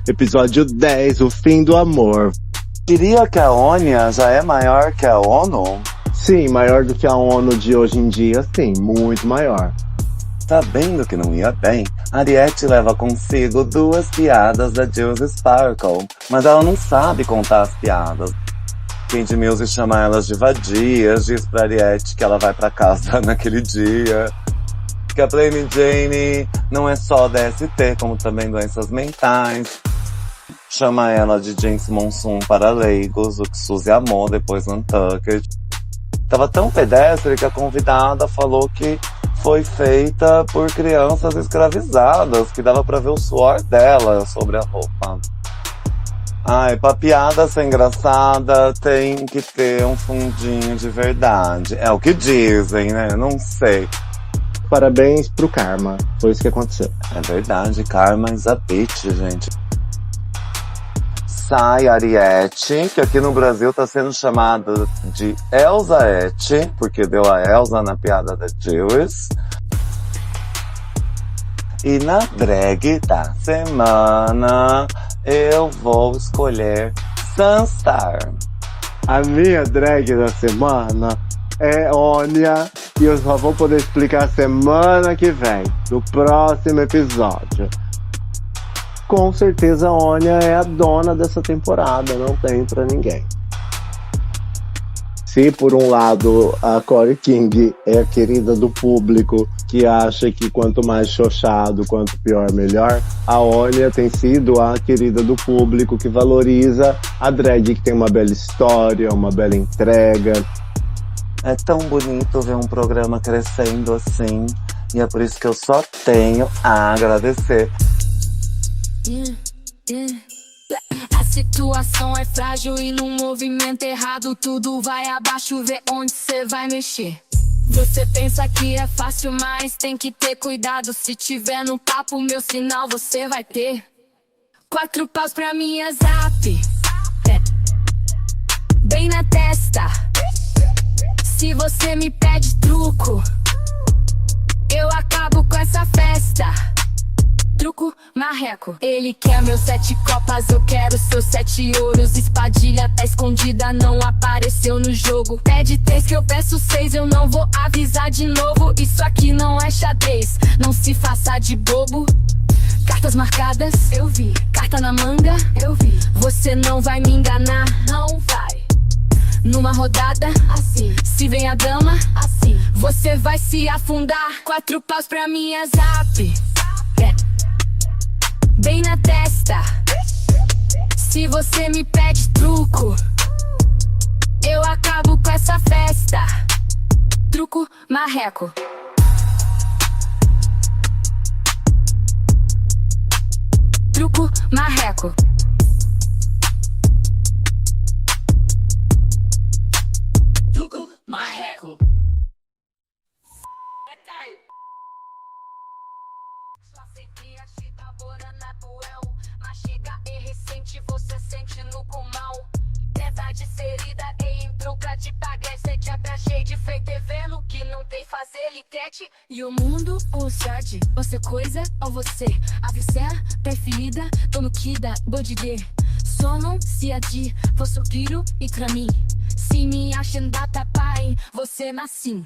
Episódio 10, o fim do amor. Diria que a ONIA já é maior que a ONU? Sim, maior do que a ONU de hoje em dia, sim, muito maior. Sabendo que não ia bem, Ariete leva consigo 2 piadas da Juicy Sparkle, mas ela não sabe contar as piadas. Candy Muse chama elas de vadias, diz pra Ariete que ela vai pra casa naquele dia. Que a Plain Jane não é só DST, como também doenças mentais. Chama ela de James Monsoon para leigos, o que Suzy amou depois no Untucked. Tava tão pedestre que a convidada falou que foi feita por crianças escravizadas, que dava pra ver o suor dela sobre a roupa. Ai, pra piada ser engraçada tem que ter um fundinho de verdade. É o que dizem, né? Não sei. Parabéns pro Karma, foi isso que aconteceu. É verdade, Karma is a bitch, gente. Sai Ariete, que aqui no Brasil tá sendo chamada de Elsaete, porque deu a Elsa na piada da Juice. E na drag da semana, eu vou escolher Sunstar. A minha drag da semana é ONIA, e eu só vou poder explicar semana que vem, no próximo episódio. Com certeza a ONIA é a dona dessa temporada, não tem pra ninguém. Se por um lado a Corey King é a querida do público, que acha que quanto mais xoxado, quanto pior, melhor, a ONIA tem sido a querida do público que valoriza a drag, que tem uma bela história, uma bela entrega. É tão bonito ver um programa crescendo assim, e é por isso que eu só tenho a agradecer. A situação é frágil e num movimento errado tudo vai abaixo, vê onde cê vai mexer. Você pensa que é fácil, mas tem que ter cuidado. Se tiver no papo, meu sinal você vai ter. 4 paus pra minha zap, bem na testa. Se você me pede truco, eu acabo com essa festa. Truco, marreco. Ele quer meus 7 copas, eu quero seus 7 ouros. Espadilha tá escondida, não apareceu no jogo. Pede 3 que eu peço 6, eu não vou avisar de novo. Isso aqui não é xadrez, não se faça de bobo. Cartas marcadas, eu vi. Carta na manga, eu vi. Você não vai me enganar, não vai. Numa rodada, assim. Se vem a dama, assim. Você vai se afundar. 4 paus pra minha zap, bem na testa. Se você me pede truco, eu acabo com essa festa. Truco, marreco. Truco, marreco. Truco, marreco. Você sente no pulmão, verdade serida e entrou pra te pagar. Cê te abrachei de feito e vendo que não tem fazer liquete. E o mundo, o sorte, você coisa ou você? A vicera preferida, tô no que dá, bodide. Sono, se adi, fosse o tiro e pra mim. Se me acham data pai, você nasci.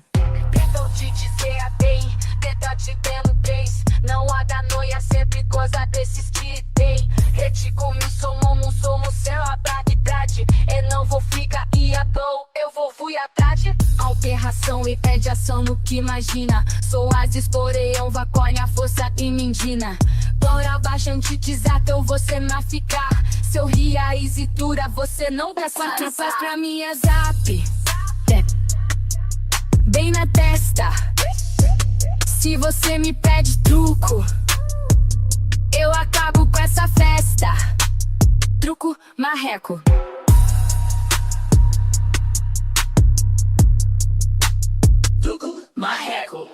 Tentou te dizer a bem, tentou te tendo 3. Não há da noia, sempre coisa desses que tem. Rede como somos céu a bravidade. Eu não vou ficar e a bom, eu vou fui atrás. Alterração e pede ação no que imagina. Sou as esporeiam, vaconha, força e mindina. Bora bastante desata ou você má ficar. Seu ria e zitura, você não dá 4 pás pra minha zap, bem na testa. Se você me pede truco, eu acabo com essa festa. Truco, marreco. Truco, marreco.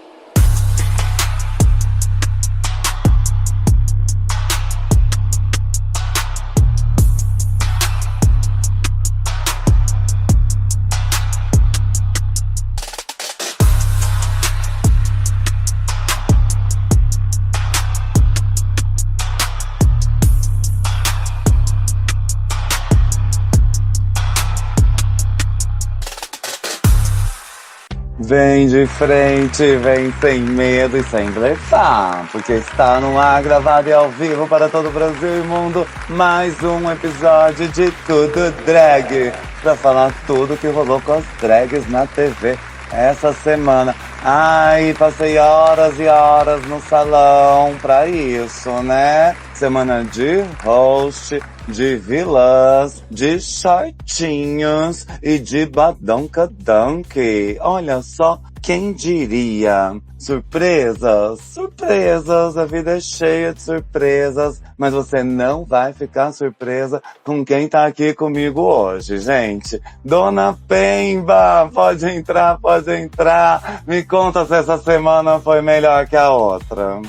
Vem de frente, vem sem medo e sem blefar, porque está no ar, gravado e ao vivo para todo o Brasil e mundo, mais um episódio de Tudo Drag, pra falar tudo que rolou com as drags na TV essa semana. Ai, passei horas e horas no salão pra isso, né? Semana de host, de vilãs, de shortinhos e de badonca-donk. Olha só, quem diria? Surpresas, surpresas, a vida é cheia de surpresas, mas você não vai ficar surpresa com quem tá aqui comigo hoje, gente. Dona Pemba, pode entrar, pode entrar. Me conta se essa semana foi melhor que a outra.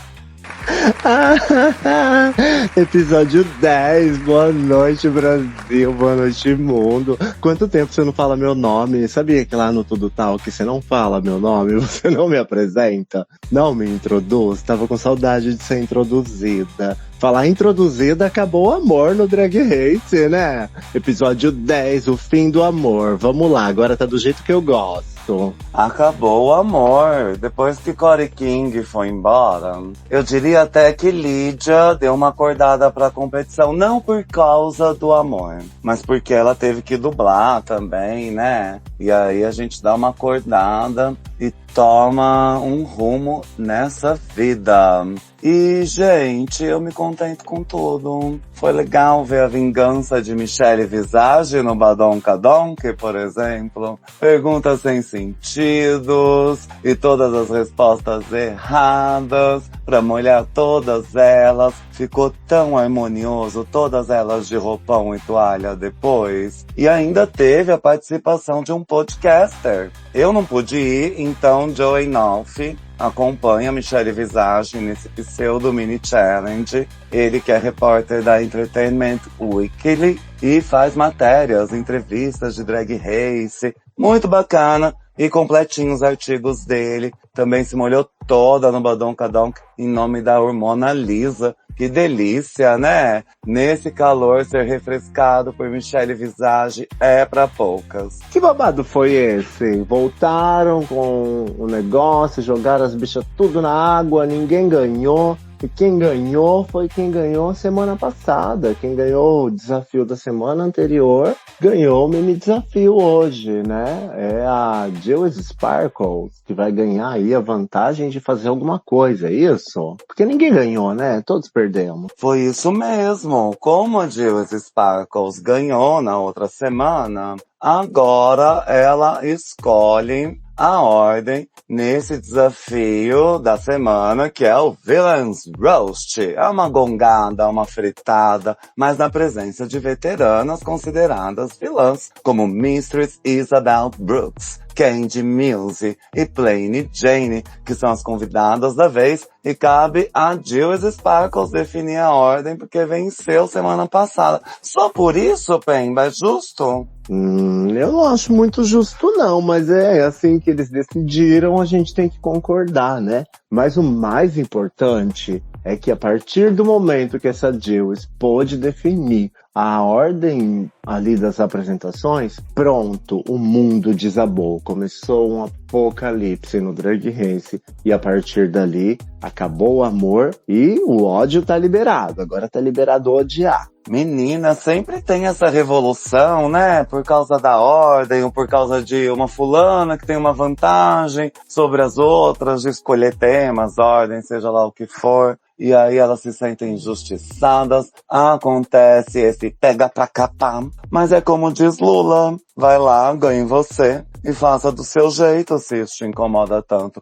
Episódio 10, boa noite Brasil, boa noite mundo. Quanto tempo você não fala meu nome? Sabia que lá no Tudo Tal que você não fala meu nome, você não me apresenta, não me introduz? Tava com saudade de ser introduzida. Falar introduzida, acabou o amor no Drag Race, né? Episódio 10, o fim do amor. Vamos lá, agora tá do jeito que eu gosto. Acabou o amor. Depois que Corey King foi embora, eu diria até que Lídia deu uma acordada pra competição. Não por causa do amor, mas porque ela teve que dublar também, né? E aí a gente dá uma acordada e toma um rumo nessa vida. E, gente, eu me contento com tudo. Foi legal ver a vingança de Michelle Visage no Badonca-Donk, por exemplo. Perguntas sem sentidos e todas as respostas erradas pra molhar todas elas. Ficou tão harmonioso, todas elas de roupão e toalha depois. E ainda teve a participação de um podcaster. Eu não pude ir, então Joey Nolfi acompanha Michelle Visage nesse pseudo mini challenge. Ele que é repórter da Entertainment Weekly e faz matérias, entrevistas de Drag Race. Muito bacana e completinho os artigos dele. Também se molhou toda no Badonca-Donk em nome da hormona Lisa. Que delícia, né? Nesse calor, ser refrescado por Michelle Visage é pra poucas. Que babado foi esse? Voltaram com o negócio, jogaram as bichas tudo na água, ninguém ganhou. E quem ganhou foi quem ganhou semana passada. Quem ganhou o desafio da semana anterior, ganhou o mini desafio hoje, né? É a Jewels Sparkles que vai ganhar aí a vantagem de fazer alguma coisa, é isso? Porque ninguém ganhou, né? Todos perdemos. Foi isso mesmo. Como a Jewels Sparkles ganhou na outra semana, agora ela escolhe a ordem nesse desafio da semana, que é o Villains Roast. É uma gongada, uma fritada, mas na presença de veteranas consideradas vilãs, como Mistress Isabel Brooks, Candy Mills e Plain Jane, que são as convidadas da vez, e cabe a Jewels Sparkles definir a ordem, porque venceu semana passada. Só por isso, Pemba, é justo? Eu não acho muito justo não, mas é assim que eles decidiram, a gente tem que concordar, né? Mas o mais importante é que a partir do momento que essa Jewels pôde definir a ordem ali das apresentações, pronto, o mundo desabou. Começou um apocalipse no Drag Race e a partir dali acabou o amor e o ódio tá liberado. Agora tá liberado odiar. Menina, sempre tem essa revolução, né? Por causa da ordem, ou por causa de uma fulana que tem uma vantagem sobre as outras, de escolher temas, ordem, seja lá o que for. E aí elas se sentem injustiçadas, acontece esse pega pra capar. Mas é como diz Lula, vai lá, ganhe você e faça do seu jeito se isso te incomoda tanto.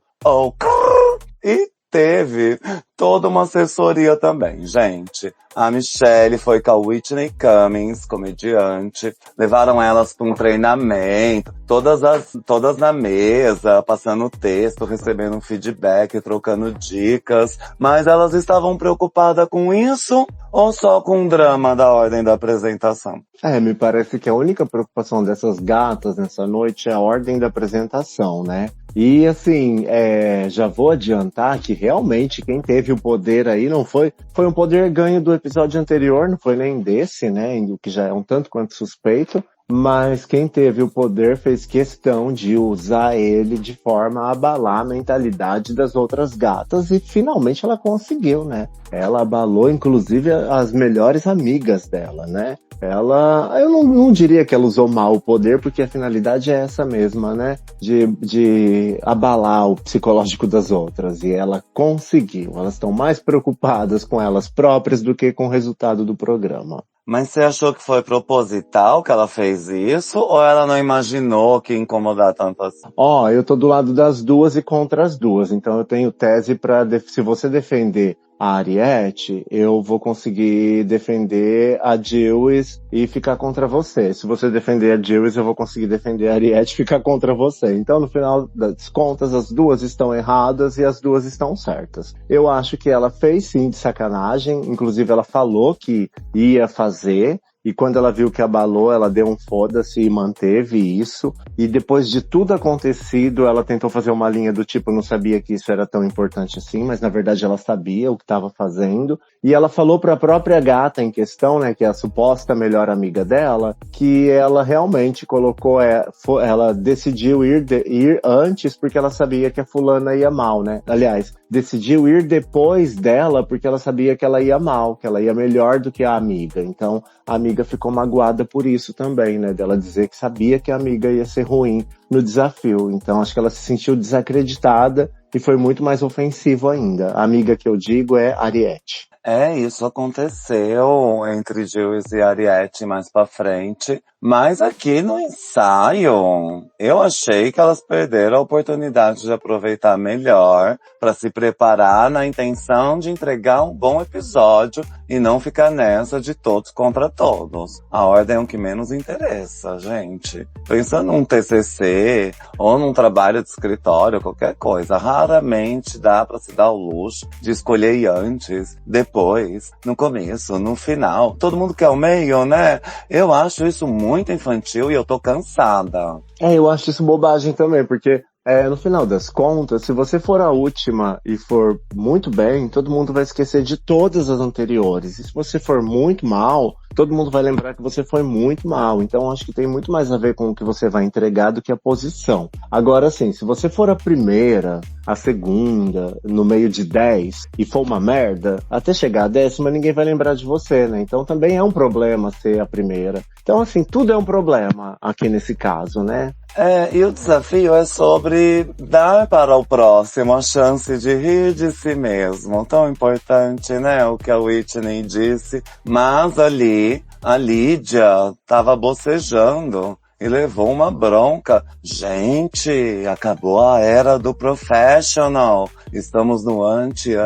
E teve toda uma assessoria também, gente. A Michelle foi com a Whitney Cummings, comediante. Levaram elas para um treinamento. Todas na mesa, passando texto, recebendo um feedback, trocando dicas. Mas elas estavam preocupadas com isso ou só com o drama da ordem da apresentação? Me parece que a única preocupação dessas gatas nessa noite é a ordem da apresentação, né? E assim, já vou adiantar que realmente quem teve o poder aí não foi um poder ganho do episódio anterior, não foi nem desse, né? O que já é um tanto quanto suspeito. Mas quem teve o poder fez questão de usar ele de forma a abalar a mentalidade das outras gatas e finalmente ela conseguiu, né? Ela abalou inclusive as melhores amigas dela, né? Eu não diria que ela usou mal o poder, porque a finalidade é essa mesma, né? De abalar o psicológico das outras. E ela conseguiu. Elas estão mais preocupadas com elas próprias do que com o resultado do programa. Mas você achou que foi proposital que ela fez isso? Ou ela não imaginou que ia incomodar tanto assim? Eu tô do lado das duas e contra as duas. Então eu tenho tese se você defender a Ariete, eu vou conseguir defender a Jills e ficar contra você. Se você defender a Jills, eu vou conseguir defender a Ariete e ficar contra você. Então, no final das contas, as duas estão erradas e as duas estão certas. Eu acho que ela fez sim de sacanagem, inclusive ela falou que ia fazer, e quando ela viu que abalou, ela deu um foda-se e manteve isso. E depois de tudo acontecido, ela tentou fazer uma linha do tipo, não sabia que isso era tão importante assim, mas na verdade ela sabia o que estava fazendo. E ela falou para a própria gata em questão, né, que é a suposta melhor amiga dela, que ela realmente ela decidiu ir antes porque ela sabia que a fulana ia mal, né? Aliás, decidiu ir depois dela porque ela sabia que ela ia mal, que ela ia melhor do que a amiga. Então, a amiga ficou magoada por isso também, né? Dela dizer que sabia que a amiga ia ser ruim no desafio. Então, acho que ela se sentiu desacreditada e foi muito mais ofensivo ainda. A amiga que eu digo é Ariete. Isso aconteceu entre Jills e Ariete mais pra frente. Mas aqui no ensaio, eu achei que elas perderam a oportunidade de aproveitar melhor para se preparar na intenção de entregar um bom episódio e não ficar nessa de todos contra todos. A ordem é o que menos interessa, gente. Pensando num TCC ou num trabalho de escritório, qualquer coisa, raramente dá para se dar o luxo de escolher antes, depois, no começo, no final. Todo mundo quer o meio, né? Eu acho isso muito infantil e eu tô cansada. Eu acho isso bobagem também, porque no final das contas, se você for a última e for muito bem, todo mundo vai esquecer de todas as anteriores. E se você for muito mal, todo mundo vai lembrar que você foi muito mal. Então, acho que tem muito mais a ver com o que você vai entregar do que a posição. Agora, assim, se você for a primeira, a segunda, no meio de 10, e for uma merda, até chegar a 10ª, ninguém vai lembrar de você, né? Então, também é um problema ser a primeira. Então, assim, tudo é um problema aqui nesse caso, né? E o desafio é sobre dar para o próximo a chance de rir de si mesmo. Tão importante, né? O que a Whitney disse. Mas ali, a Lídia tava bocejando e levou uma bronca. Gente, acabou a era do professional. Estamos no anti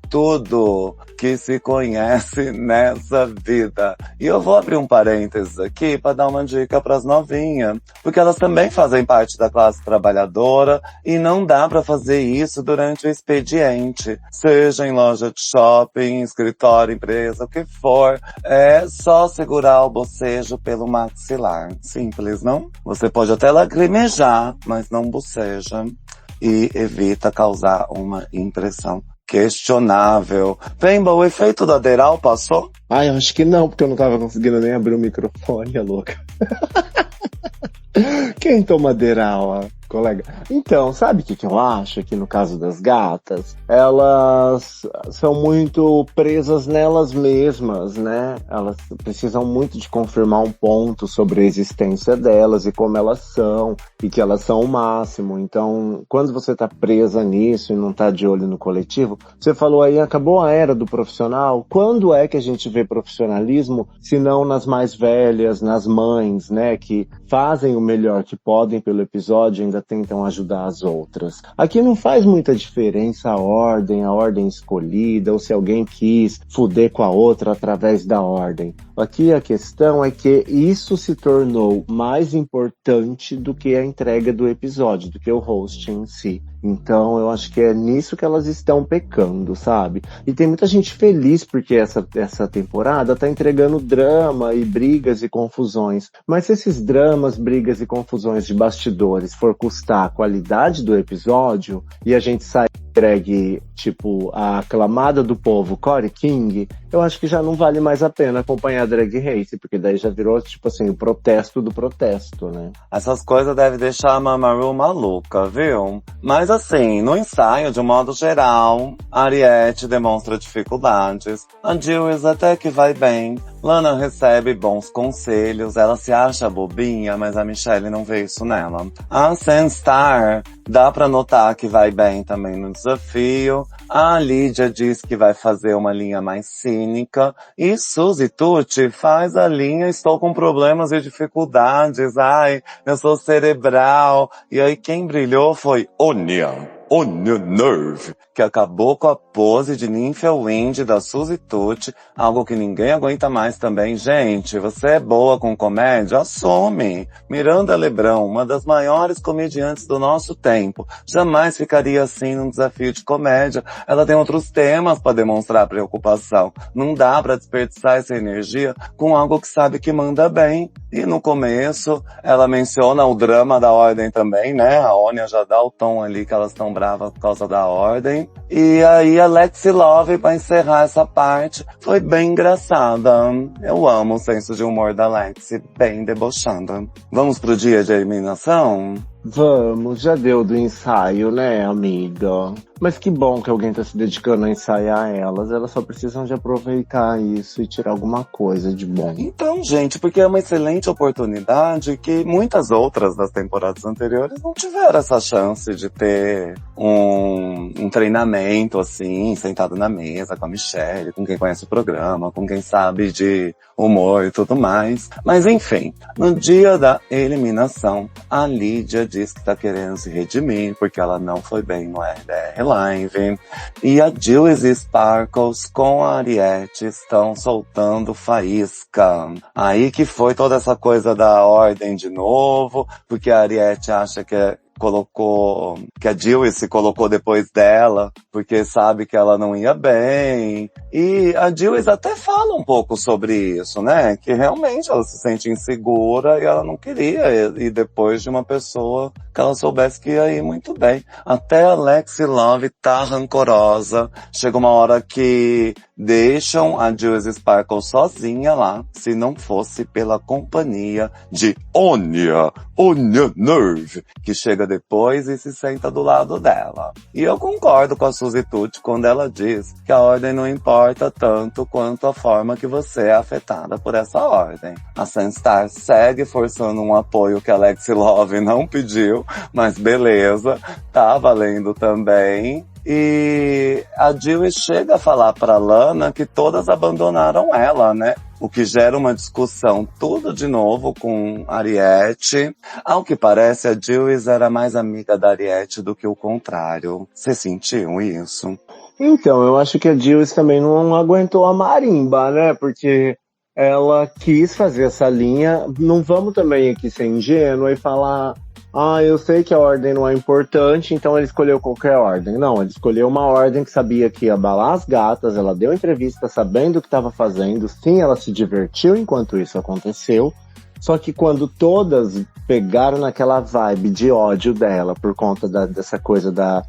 tudo que se conhece nessa vida. E eu vou abrir um parênteses aqui para dar uma dica para as novinhas, porque elas também fazem parte da classe trabalhadora e não dá para fazer isso durante o expediente, seja em loja de shopping, escritório, empresa, o que for. É só segurar o bocejo pelo maxilar. Simples, não? Você pode até lacrimejar, mas não boceja. E evita causar uma impressão questionável. Pemba, o efeito da Deral passou? Eu acho que não, porque eu não tava conseguindo nem abrir o microfone, é louca. Quem toma Deral, colega? Então, sabe o que eu acho aqui no caso das gatas? Elas são muito presas nelas mesmas, né? Elas precisam muito de confirmar um ponto sobre a existência delas e como elas são, e que elas são o máximo. Então, quando você tá presa nisso e não tá de olho no coletivo, você falou aí, acabou a era do profissional. Quando é que a gente vê profissionalismo, se não nas mais velhas, nas mães, né? Que fazem o melhor que podem pelo episódio, ainda tentam ajudar as outras. Aqui não faz muita diferença a ordem escolhida, ou se alguém quis fuder com a outra através da ordem. Aqui a questão é que isso se tornou mais importante do que a entrega do episódio, do que o host em si. Então eu acho que é nisso que elas estão pecando, sabe? E tem muita gente feliz porque essa temporada tá entregando drama e brigas e confusões. Mas se esses dramas, brigas e confusões de bastidores for custar a qualidade do episódio e a gente sair drag, tipo, a aclamada do povo, Corey King, eu acho que já não vale mais a pena acompanhar Drag Race, porque daí já virou, tipo assim, o protesto do protesto, né? Essas coisas devem deixar a Mama Ru maluca, viu? Mas assim, no ensaio, de um modo geral, a Ariete demonstra dificuldades. A Jills até que vai bem. Lana recebe bons conselhos, ela se acha bobinha, mas a Michelle não vê isso nela. A Sanstar dá pra notar que vai bem também no desafio. A Lídia diz que vai fazer uma linha mais cínica. E Suzy Tucci faz a linha estou com problemas e dificuldades. Ai, eu sou cerebral. E aí quem brilhou foi Onia. Onia Nerve, que acabou com a pose de Nymphia Wind da Suzy Tucci, algo que ninguém aguenta mais também. Gente, você é boa com comédia? Assume! Miranda Lebrão, uma das maiores comediantes do nosso tempo, jamais ficaria assim num desafio de comédia. Ela tem outros temas para demonstrar preocupação. Não dá para desperdiçar essa energia com algo que sabe que manda bem. E no começo, ela menciona o drama da ordem também, né? A Onia já dá o tom ali que elas estão bravas por causa da ordem. E aí a Lexi Love, pra encerrar essa parte, foi bem engraçada. Eu amo o senso de humor da Lexi, bem debochada. Vamos pro dia de eliminação? Vamos, já deu do ensaio, né, amiga? Mas que bom que alguém tá se dedicando a ensaiar elas só precisam de aproveitar isso e tirar alguma coisa de bom. Então, gente, porque é uma excelente oportunidade que muitas outras das temporadas anteriores não tiveram essa chance de ter um treinamento, assim, sentado na mesa com a Michelle, com quem conhece o programa, com quem sabe de humor e tudo mais. Mas enfim, no dia da eliminação, a Lídia diz que tá querendo se redimir porque ela não foi bem no RDR Live. E a Jills e Sparkles com a Ariete estão soltando faísca. Aí que foi toda essa coisa da ordem de novo, porque a Ariete acha que a Jills se colocou depois dela, porque sabe que ela não ia bem. E a Jills até fala um pouco sobre isso, né? Que realmente ela se sente insegura e ela não queria ir depois de uma pessoa que ela soubesse que ia ir muito bem. Até a Lexi Love tá rancorosa. Chega uma hora que deixam a Jills Sparkle sozinha lá, se não fosse pela companhia de Onia Nerve, que chega depois e se senta do lado dela. E eu concordo com a Suzy Tucci quando ela diz que a ordem não importa tanto quanto a forma que você é afetada por essa ordem. A Sanstar segue forçando um apoio que a Lexi Love não pediu, mas beleza, tá valendo também. E a Jills chega a falar pra Lana que todas abandonaram ela, né? O que gera uma discussão tudo de novo com Ariete. Ao que parece, a Jills era mais amiga da Ariete do que o contrário. Você sentiu isso? Então, eu acho que a Jills também não aguentou a marimba, né? Porque ela quis fazer essa linha. Não vamos também aqui ser ingênua e falar... eu sei que a ordem não é importante, então ele escolheu qualquer ordem. Não, ele escolheu uma ordem que sabia que ia abalar as gatas, ela deu entrevista sabendo o que estava fazendo, sim, ela se divertiu enquanto isso aconteceu, só que quando todas pegaram naquela vibe de ódio dela, por conta dessa coisa da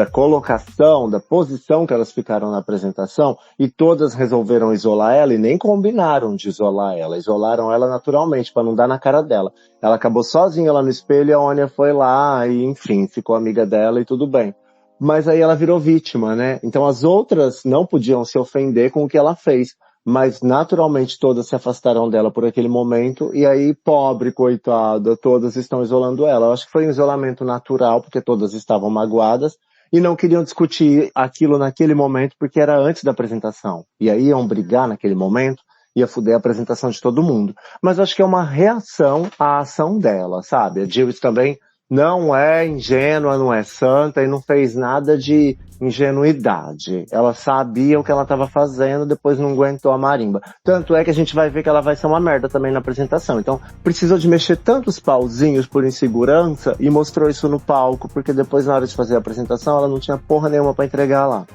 colocação, da posição que elas ficaram na apresentação, e todas resolveram isolar ela e nem combinaram de isolar ela, isolaram ela naturalmente, para não dar na cara dela. Ela acabou sozinha lá no espelho, a Onia foi lá e, enfim, ficou amiga dela e tudo bem. Mas aí ela virou vítima, né? Então as outras não podiam se ofender com o que ela fez, mas naturalmente todas se afastaram dela por aquele momento, e aí, pobre, coitada, todas estão isolando ela. Eu acho que foi um isolamento natural, porque todas estavam magoadas, e não queriam discutir aquilo naquele momento, porque era antes da apresentação. E aí iam brigar naquele momento, ia fuder a apresentação de todo mundo. Mas acho que é uma reação à ação dela, sabe? A Jills também não é ingênua, não é santa, e não fez nada de ingenuidade. Ela sabia o que ela estava fazendo, depois não aguentou a marimba. Tanto é que a gente vai ver que ela vai ser uma merda também na apresentação. Então, precisou de mexer tantos pauzinhos por insegurança e mostrou isso no palco, porque depois, na hora de fazer a apresentação, ela não tinha porra nenhuma pra entregar lá.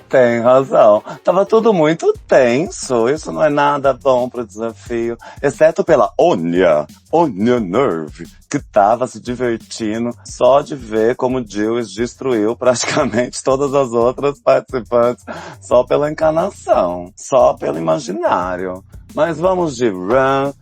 Tem razão. Tava tudo muito tenso. Isso não é nada bom pro desafio. Exceto pela Onya Nerve, que tava se divertindo só de ver como Gilles destruiu praticamente todas as outras participantes só pela encenação, só pelo imaginário. Mas vamos de run,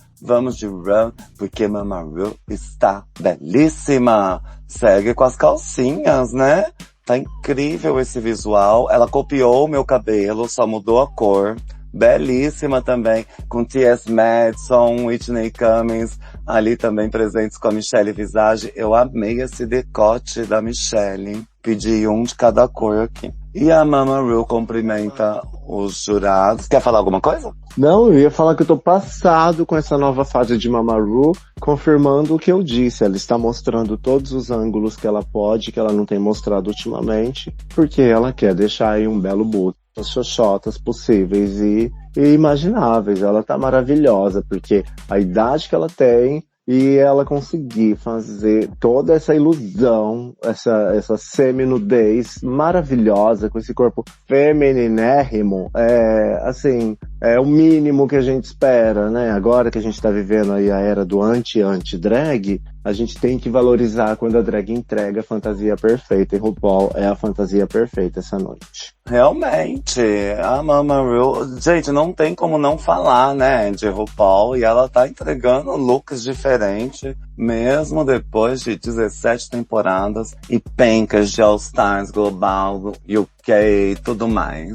porque Mama Ru está belíssima. Segue com as calcinhas, né? Tá incrível esse visual. Ela copiou o meu cabelo, só mudou a cor. Belíssima também, com T.S. Madison, Whitney Cummings, ali também presentes com a Michelle Visage. Eu amei esse decote da Michelle. Pedi um de cada cor aqui. E a Mama Ru cumprimenta os jurados. Quer falar alguma coisa? Não, eu ia falar que eu tô passado com essa nova fase de Mama Ru, confirmando o que eu disse. Ela está mostrando todos os ângulos que ela pode, que ela não tem mostrado ultimamente, porque ela quer deixar aí um belo boto, as xoxotas possíveis e imagináveis. Ela tá maravilhosa, porque a idade que ela tem e ela conseguir fazer toda essa ilusão, essa semi-nudez maravilhosa, com esse corpo femininérrimo, é o mínimo que a gente espera, né? Agora que a gente tá vivendo aí a era do anti-drag, a gente tem que valorizar quando a drag entrega a fantasia perfeita, e RuPaul é a fantasia perfeita essa noite. Realmente, a Mama Ru, gente, não tem como não falar, né, de RuPaul, e ela tá entregando looks diferentes, mesmo depois de 17 temporadas e pencas de All Stars Global, UK e tudo mais.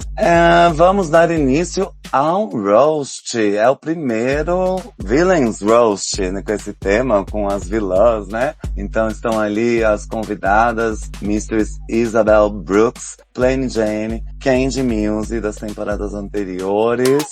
Vamos dar início ao Roast. É o primeiro Villains Roast, né, com esse tema, com as vilãs, né? Então estão ali as convidadas, Mistress Isabel Brooks, Plain Jane, Candy Muse das temporadas anteriores.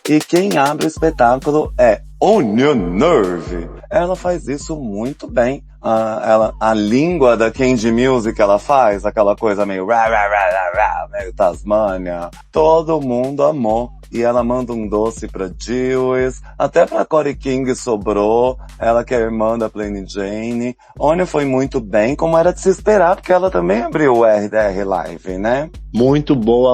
E quem abre o espetáculo é Onya Nerve. Ela faz isso muito bem. A língua da Candy Muse que ela faz, aquela coisa meio meio Tasmania, todo mundo amou. E ela manda um doce pra Gilles, até pra Corey King sobrou, ela que é a irmã da Plain Jane. Onya foi muito bem, como era de se esperar, porque ela também abriu o RDR Live, né? Muito boa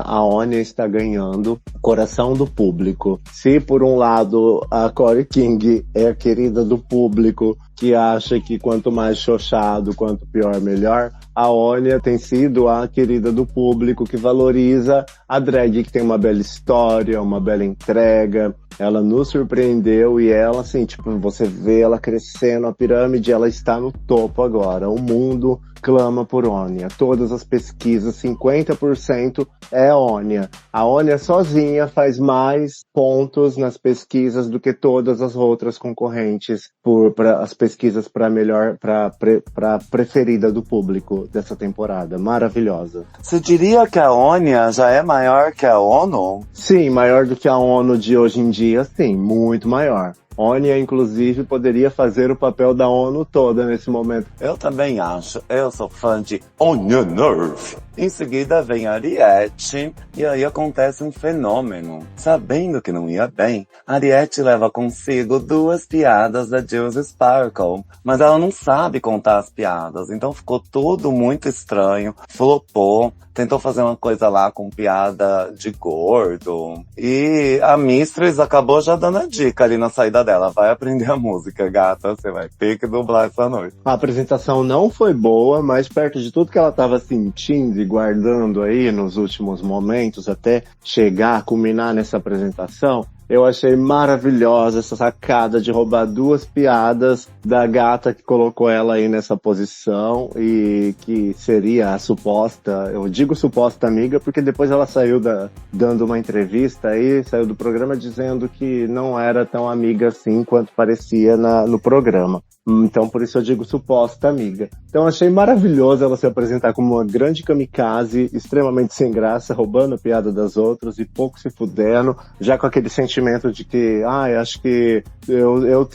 a Onya está ganhando o coração do público. Se por um lado a Corey King é a querida do público, que acha que quanto mais xoxado, quanto pior, melhor, a Onya tem sido a querida do público, que valoriza a drag, que tem uma bela história, uma bela entrega. Ela nos surpreendeu e ela, assim, tipo, você vê ela crescendo, a pirâmide, ela está no topo agora. O mundo clama por Onya. Todas as pesquisas, 50% é Onya. A Onya sozinha faz mais pontos nas pesquisas do que todas as outras concorrentes para as pesquisas para melhor, para preferida do público dessa temporada. Maravilhosa. Você diria que a Onya já é maior que a ONU? Sim, maior do que a ONU de hoje em dia, sim, muito maior. Onya, inclusive, poderia fazer o papel da ONU toda nesse momento. Eu também acho. Eu sou fã de Onya Nerve. Em seguida vem Ariete, e aí acontece um fenômeno. Sabendo que não ia bem, Ariete leva consigo 2 piadas da Gilles Sparkle, mas ela não sabe contar as piadas, então ficou tudo muito estranho, flopou, tentou fazer uma coisa lá com piada de gordo, e a Mistress acabou já dando a dica ali na saída dela, vai aprender a música, gata, você vai ter que dublar essa noite. A apresentação não foi boa, mas perto de tudo que ela estava sentindo e guardando aí nos últimos momentos, até chegar, culminar nessa apresentação, eu achei maravilhosa essa sacada de roubar 2 piadas da gata que colocou ela aí nessa posição e que seria a suposta, eu digo suposta amiga, porque depois ela saiu dando uma entrevista aí, saiu do programa dizendo que não era tão amiga assim quanto parecia no programa. Então, por isso eu digo suposta amiga. Então, achei maravilhoso ela se apresentar como uma grande kamikaze, extremamente sem graça, roubando a piada das outras e pouco se fudendo, já com aquele sentimento de que, acho que eu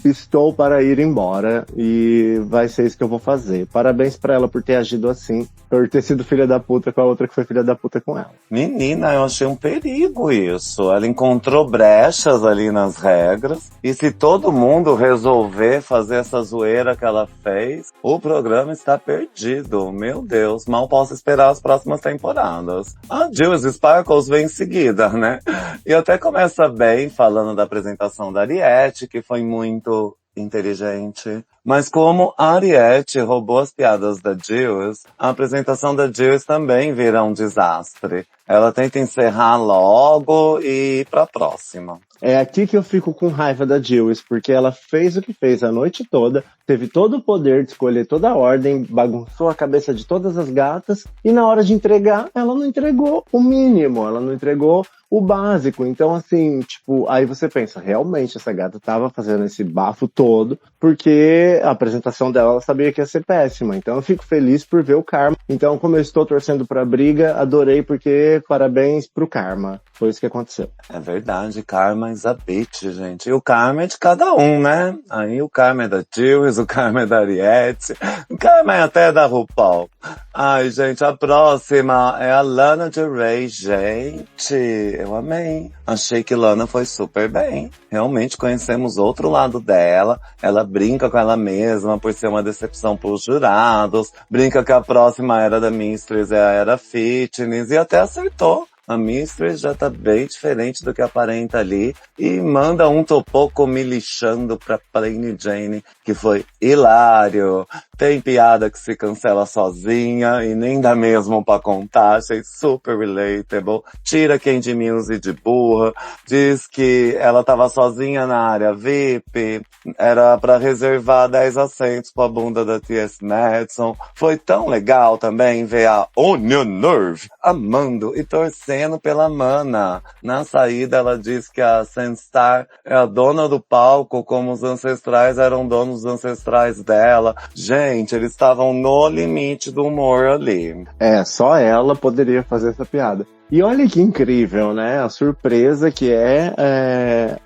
estou para ir embora e vai ser isso que eu vou fazer. Parabéns pra ela por ter agido assim, por ter sido filha da puta com a outra que foi filha da puta com ela. Menina, eu achei um perigo isso. Ela encontrou brechas ali nas regras, e se todo mundo resolver fazer fazer essa zoeira que ela fez, o programa está perdido. Meu Deus, mal posso esperar as próximas temporadas. A Jules Sparkles vem em seguida, né? E até começa bem falando da apresentação da Ariete, que foi muito inteligente. Mas como a Ariete roubou as piadas da Jules, a apresentação da Jules também vira um desastre. Ela tenta encerrar logo e ir pra próxima. É aqui que eu fico com raiva da Jules, porque ela fez o que fez a noite toda, teve todo o poder de escolher toda a ordem, bagunçou a cabeça de todas as gatas, e na hora de entregar, ela não entregou o mínimo, ela não entregou o básico. Então, assim, tipo, aí você pensa, realmente essa gata tava fazendo esse bafo todo, porque a apresentação dela ela sabia que ia ser péssima. Então eu fico feliz por ver o Karma. Então, como eu estou torcendo pra briga, adorei, porque parabéns pro Karma. Foi isso que aconteceu. É verdade, Karma is a bitch, gente. E o Karma é de cada um, né? Aí o Karma é da Jules, o Karma é da Ariete, o Karma é até da RuPaul. Ai, gente, a próxima é a Lana Del Rey. Gente, eu amei. Achei que Lana foi super bem. Realmente conhecemos outro lado dela. Ela brinca com ela mesma por ser uma decepção pros jurados. Brinca que a próxima era da Mistress é a era fitness e até acertou. A Mistress já tá bem diferente do que aparenta ali. E manda um topoco me lixando pra Plain Jane, que foi hilário. Tem piada que se cancela sozinha e nem dá mesmo pra contar. Achei super relatable. Tira Candy Muse de burra. Diz que ela tava sozinha na área VIP. Era pra reservar 10 assentos pra bunda da T.S. Madison. Foi tão legal também ver a Onion Nerve amando e torcendo pela Mana. Na saída ela diz que a Sandstar é a dona do palco, como os ancestrais eram donos dos ancestrais dela. Gente, eles estavam no limite do humor ali. É, só ela poderia fazer essa piada. E olha que incrível, né? A surpresa que é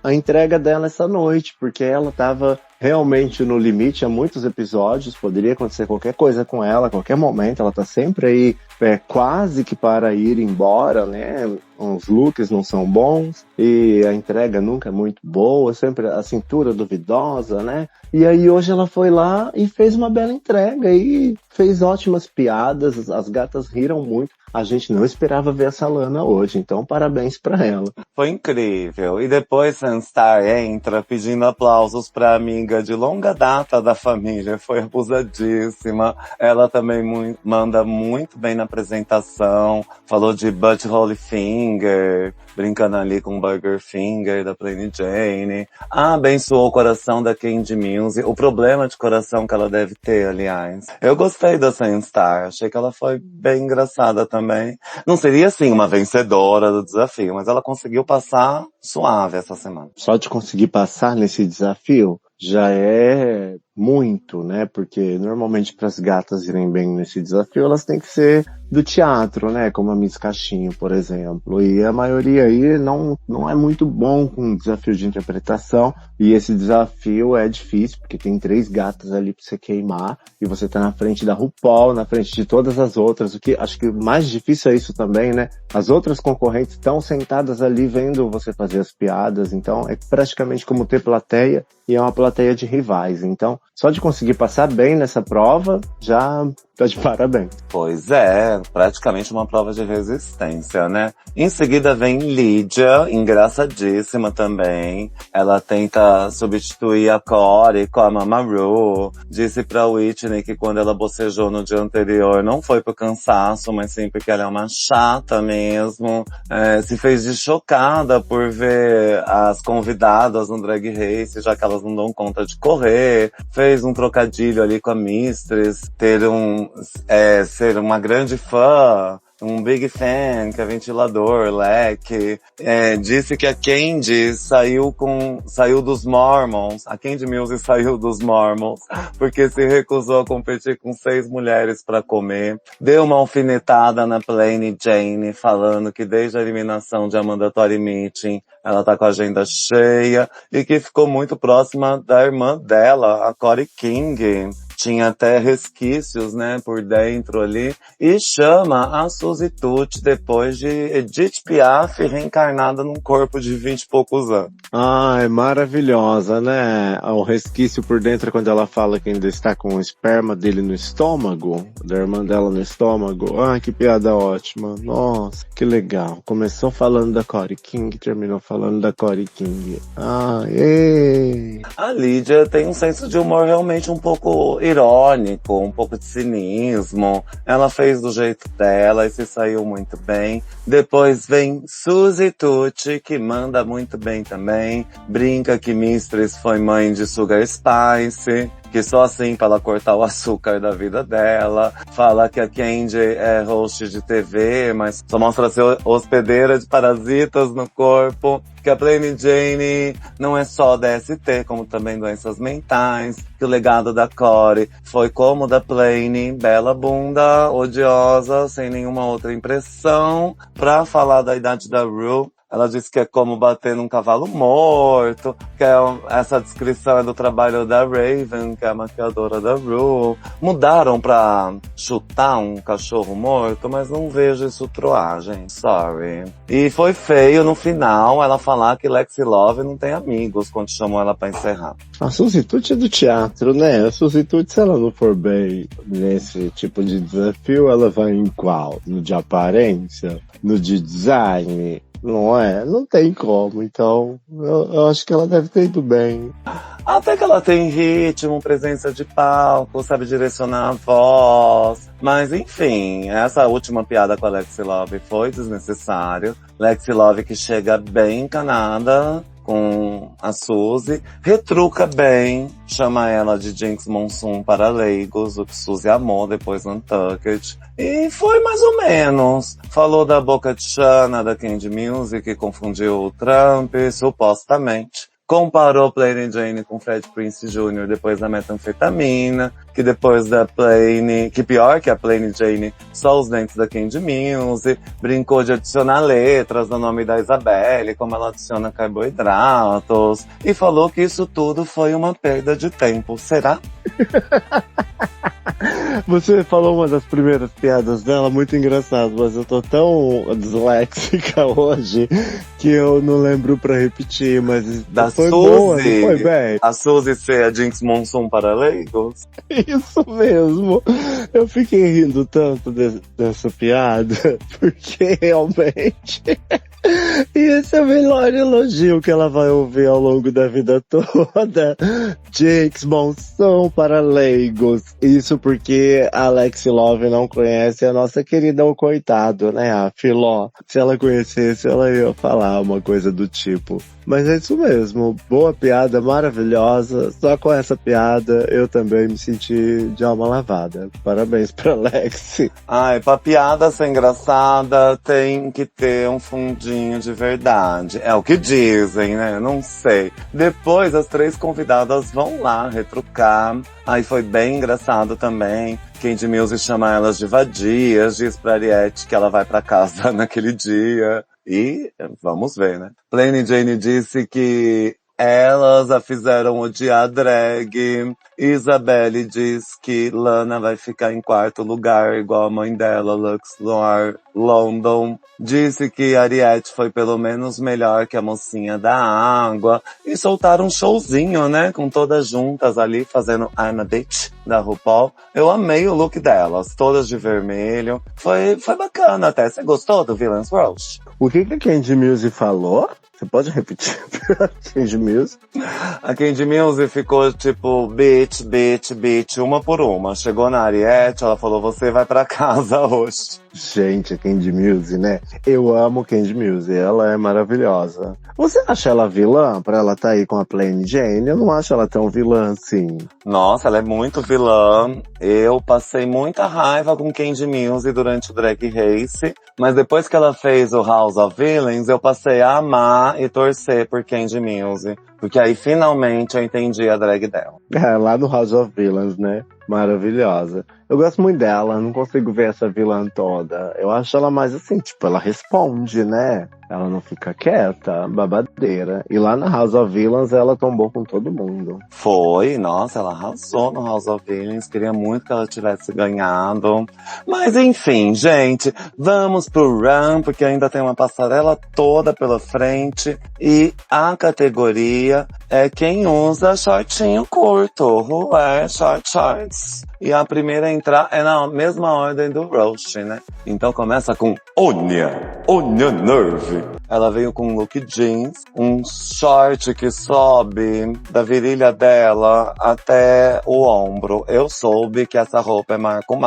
a entrega dela essa noite, porque ela estava realmente no limite há muitos episódios, poderia acontecer qualquer coisa com ela, a qualquer momento, ela tá sempre aí quase que para ir embora, né? Os looks não são bons e a entrega nunca é muito boa, sempre a cintura duvidosa, né? E aí hoje ela foi lá e fez uma bela entrega e fez ótimas piadas, as gatas riram muito. A gente não esperava ver essa Lana hoje, então parabéns pra ela. Foi incrível. E depois Sandstar entra pedindo aplausos pra amiga de longa data da família. Foi abusadíssima. Ela também manda muito bem na apresentação. Falou de Butthole Finger, brincando ali com Burger Finger da Plain Jane. Abençoou o coração da Candy Muse. O problema de coração que ela deve ter, aliás. Eu gostei da Sandstar. Achei que ela foi bem engraçada também. Não seria, assim, uma vencedora do desafio, mas ela conseguiu passar suave essa semana. Só de conseguir passar nesse desafio já é muito, né? Porque normalmente para as gatas irem bem nesse desafio, elas têm que ser do teatro, né? Como a Miss Caixinho, por exemplo. E a maioria aí não é muito bom com desafio de interpretação. E esse desafio é difícil, porque tem 3 gatas ali pra você queimar. E você tá na frente da RuPaul, na frente de todas as outras. O que acho que o mais difícil é isso também, né? As outras concorrentes estão sentadas ali vendo você fazer as piadas. Então é praticamente como ter plateia. E é uma plateia de rivais. Então, só de conseguir passar bem nessa prova, já tá de parabéns. Pois é, praticamente uma prova de resistência, né? Em seguida vem Lídia, engraçadíssima também. Ela tenta substituir a Corey com a Mama Ru. Disse pra Whitney que quando ela bocejou no dia anterior não foi por cansaço, mas sim porque ela é uma chata mesmo. Se fez de chocada por ver as convidadas no Drag Race, já que elas não dão conta de correr. Fez um trocadilho ali com a Mistress, ser uma grande fã, um big fan, que é ventilador, leque. Disse que a Candy saiu dos Mormons. A Candy Muse saiu dos Mormons porque se recusou a competir com 6 mulheres pra comer. Deu uma alfinetada na Plain Jane, falando que desde a eliminação de Amanda Tori Meeting, ela tá com a agenda cheia e que ficou muito próxima da irmã dela, a Corey King. tinha até resquícios, né, por dentro ali, e chama a Suzy Tucci depois de Edith Piaf reencarnada num corpo de 20 e poucos anos. Ai, maravilhosa, né? O resquício por dentro é quando ela fala que ainda está com o esperma dele no estômago, da irmã dela no estômago. Ai, que piada ótima. Nossa, que legal. Começou falando da Corey King, terminou falando da Corey King. Ai, ei. A Lídia tem um senso de humor realmente um pouco irônico, um pouco de cinismo. Ela fez do jeito dela e se saiu muito bem. Depois vem Suzy Tucci, que manda muito bem também. Brinca que Mistress foi mãe de Sugar Spice, que só assim pra ela cortar o açúcar da vida dela. Fala que a Candy é host de TV, mas só mostra ser hospedeira de parasitas no corpo. Que a Plain Jane não é só DST, como também doenças mentais. Que o legado da Corey foi como o da Plain, bela bunda, odiosa, sem nenhuma outra impressão. Pra falar da idade da Ru, ela disse que é como bater num cavalo morto, que essa descrição é do trabalho da Raven, que é a maquiadora da Ru. Mudaram pra chutar um cachorro morto, mas não vejo isso troagem, sorry. E foi feio no final ela falar que Lexi Love não tem amigos quando chamou ela pra encerrar. A Suzy Tucci é do teatro, né? A Suzy Tucci, se ela não for bem nesse tipo de desafio, ela vai em qual? No de aparência? No de design? Não é? Não tem como. Então, eu acho que ela deve ter ido bem. Até que ela tem ritmo, presença de palco, sabe direcionar a voz. Mas enfim, essa última piada com a Lexi Love foi desnecessário. Lexi Love que chega bem encanada com a Suzy, retruca bem, chama ela de Jinx Monsoon para leigos, o que Suzy amou depois no Untucked. E foi mais ou menos. Falou da boca de Shana, da Candy Music, que confundiu o Trump, supostamente. Comparou Plain Jane com Fred Prinze Jr. depois da metanfetamina, que depois da Plain, que pior que a Plain Jane, só os dentes da Candy Music, brincou de adicionar letras no nome da Isabelle, como ela adiciona carboidratos, e falou que isso tudo foi uma perda de tempo. Será? Você falou uma das primeiras piadas dela, muito engraçado, mas eu tô tão disléxica hoje que eu não lembro pra repetir, mas Da foi Suzy, boa, não foi bem? a Suzy ser a Jinx Monsoon para leigos? Isso mesmo. Eu fiquei rindo tanto dessa piada, porque realmente e esse é o melhor elogio que ela vai ouvir ao longo da vida toda. Jinx Monsoon para leigos. Isso porque a Lexi Love não conhece a nossa querida O Coitado, né? A Filó. Se ela conhecesse, ela ia falar uma coisa do tipo. Mas é isso mesmo. Boa piada, maravilhosa. Só com essa piada eu também me senti de alma lavada. Parabéns pra Lexi. Ai, pra piada ser engraçada tem que ter um fundinho de verdade. É o que dizem, né? Não sei. Depois as três convidadas vão lá retrucar. Aí foi bem engraçado também. Candy Music chama elas de vadias, diz pra Ariete que ela vai pra casa naquele dia. E vamos ver, né? Plain Jane disse que elas a fizeram odiar drag. Isabelle diz que Lana vai ficar em quarto lugar, igual a mãe dela, Lux Noir London. Disse que Ariete foi pelo menos melhor que a mocinha da água. E soltaram um showzinho, né? Com todas juntas ali, fazendo I'm a Bitch, da RuPaul. Eu amei o look delas, todas de vermelho. Foi bacana até. Você gostou do Villains Roast? O que a Candy Music falou? Você pode repetir? Candy Music? A Candy Music ficou tipo, bitch, bitch, bitch, uma por uma. Chegou na Ariete, ela falou, você vai pra casa hoje. Gente, a Candy Music, né? Eu amo Candy Music, ela é maravilhosa. Você acha ela vilã pra ela tá aí com a Plain Jane? Eu não acho ela tão vilã assim. Nossa, ela é muito vilã. Eu passei muita raiva com Candy Music durante o Drag Race, mas depois que ela fez o House of Villains, eu passei a amar e torcer por Candy Music. Porque aí finalmente eu entendi a drag dela. É, lá no House of Villains, né? Maravilhosa. Eu gosto muito dela, não consigo ver essa vilã toda. Eu acho ela mais assim, tipo, ela responde, né? ela não fica quieta, babadeira. E lá na House of Villains ela tombou com todo mundo. Foi, nossa, ela arrasou no House of Villains, queria muito que ela tivesse ganhado. Mas enfim, gente, vamos pro run, porque ainda tem uma passarela toda pela frente. E a categoria é quem usa shortinho curto, who wear short shorts. E a primeira a entrar é na mesma ordem do roast, né? Então começa com Anya Nerve. Ela veio com um look jeans, um short que sobe da virilha dela até o ombro. Eu soube que essa roupa é Marco.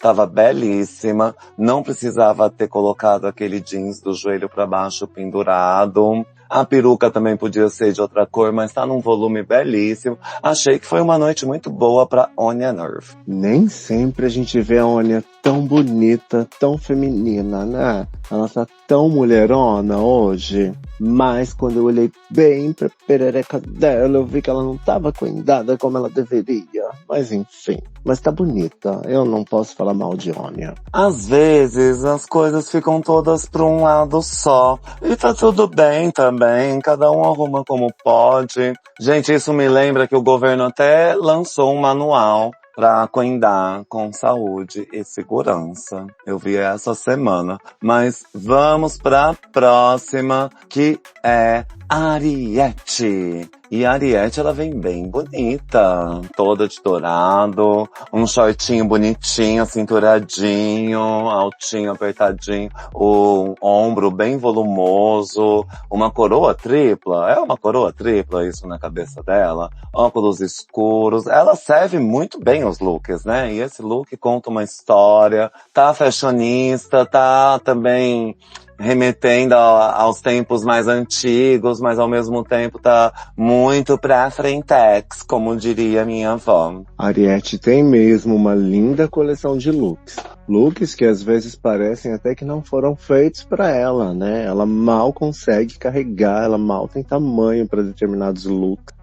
Tava belíssima, não precisava ter colocado aquele jeans do joelho pra baixo pendurado. A peruca também podia ser de outra cor, mas tá num volume belíssimo. Achei que foi uma noite muito boa pra Anya Nerve. Nem sempre a gente vê a Anya tão bonita, tão feminina, né? Ela tá tão mulherona hoje. Mas quando eu olhei bem pra perereca dela, eu vi que ela não tava cuidada como ela deveria. Mas enfim, mas tá bonita. Eu não posso falar mal de Anya. Às vezes as coisas ficam todas pra um lado só. E tá tudo bem também, cada um arruma como pode. Gente, isso me lembra que o governo até lançou um manual pra cuidar com saúde e segurança. Eu vi essa semana. Mas vamos pra próxima, que é Ariete. E a Ariete, ela vem bem bonita, toda de dourado, um shortinho bonitinho, cinturadinho, altinho, apertadinho, o ombro bem volumoso, uma coroa tripla, é uma coroa tripla isso na cabeça dela, óculos escuros, ela serve muito bem os looks, né? E esse look conta uma história, tá fashionista, tá também remetendo aos tempos mais antigos, mas ao mesmo tempo tá muito pra frentex, como diria minha avó. Ariete tem mesmo uma linda coleção de looks. Looks que às vezes parecem até que não foram feitos pra ela, né? Ela mal consegue carregar, ela mal tem tamanho pra determinados looks.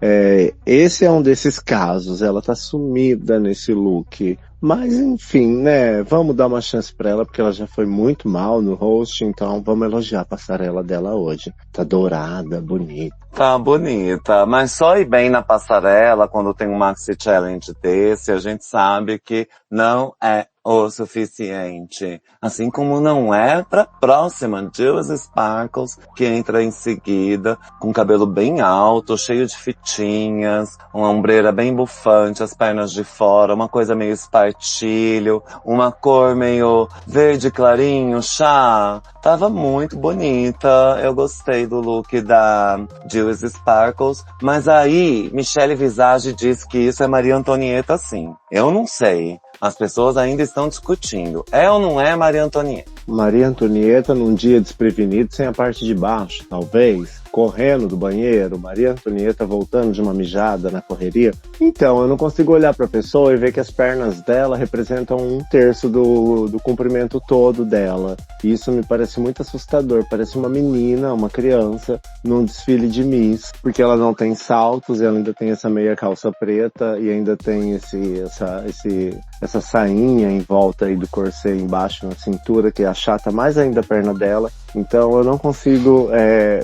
Esse é um desses casos, ela tá sumida nesse look. Mas enfim, né, vamos dar uma chance pra ela, porque ela já foi muito mal no host, então vamos elogiar a passarela dela hoje. Tá dourada, bonita. Tá bonita, mas só ir bem na passarela quando tem um Maxi Challenge desse, a gente sabe que não é o suficiente. Assim como não é pra próxima, Jules Sparkles, que entra em seguida, com cabelo bem alto, cheio de fitinhas, uma ombreira bem bufante, as pernas de fora, uma coisa meio espartilho, uma cor meio verde clarinho, chá. Tava muito bonita, eu gostei do look da Jules Sparkles, mas aí Michelle Visage diz que isso é Maria Antonieta sim. Eu não sei. As pessoas ainda estão discutindo. É ou não é Maria Antonieta? Maria Antonieta num dia desprevenido, sem a parte de baixo, talvez. Correndo do banheiro, Maria Antonieta voltando de uma mijada na correria. Então, eu não consigo olhar pra pessoa e ver que as pernas dela representam 1/3 do comprimento todo dela. E isso me parece muito assustador. Parece uma menina, uma criança, num desfile de Miss. Porque ela não tem saltos, ela ainda tem essa meia calça preta e ainda tem essa sainha em volta aí do corset embaixo na cintura, que achata mais ainda a perna dela. Então eu não consigo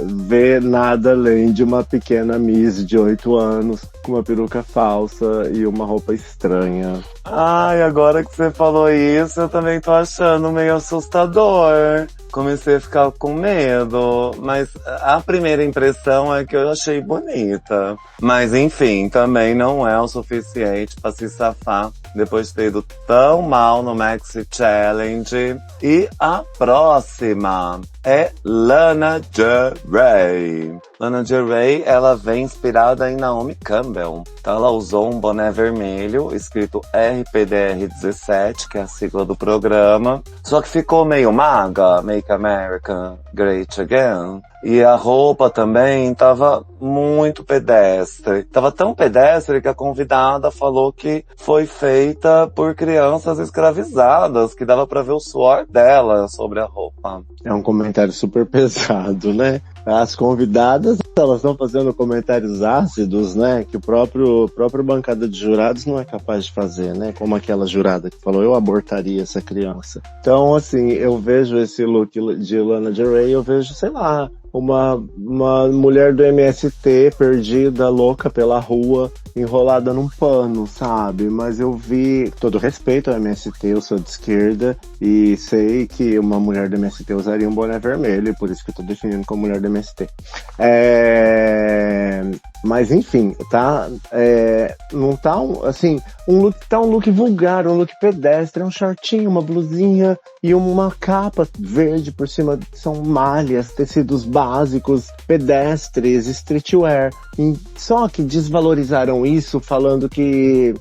ver nada além de uma pequena Miss de 8 anos com uma peruca falsa e uma roupa estranha. Ai, agora que você falou isso, eu também tô achando meio assustador. Comecei a ficar com medo, mas a primeira impressão é que eu achei bonita. Mas enfim, também não é o suficiente pra se safar depois de ter ido tão mal no Maxi Challenge. E a próxima é Lana Del Rey. Lana Del Rey, ela vem inspirada em Naomi Campbell. Então ela usou um boné vermelho, escrito RPDR17, que é a sigla do programa. Só que ficou meio maga, Make America Great Again. E a roupa também tava muito pedestre. Tava tão pedestre que a convidada falou que foi feita por crianças escravizadas, que dava pra ver o suor dela sobre a roupa. É um comentário super pesado, né? As convidadas Elas estão fazendo comentários ácidos, né? Que o próprio bancada de jurados não é capaz de fazer, né? Como aquela jurada que falou, eu abortaria essa criança. Então, assim, eu vejo esse look de Lana Del Rey, eu vejo, sei lá, uma mulher do MST perdida, louca pela rua, enrolada num pano, sabe? Mas eu vi, todo respeito ao MST, eu sou de esquerda e sei que uma mulher do MST usaria um boné vermelho, e por isso que eu tô definindo como mulher do MST. Mas enfim, tá? Não tá assim, um look vulgar, um look pedestre, um shortinho, uma blusinha e uma capa verde por cima, são malhas, tecidos básicos, pedestres, streetwear. Só que desvalorizaram isso falando que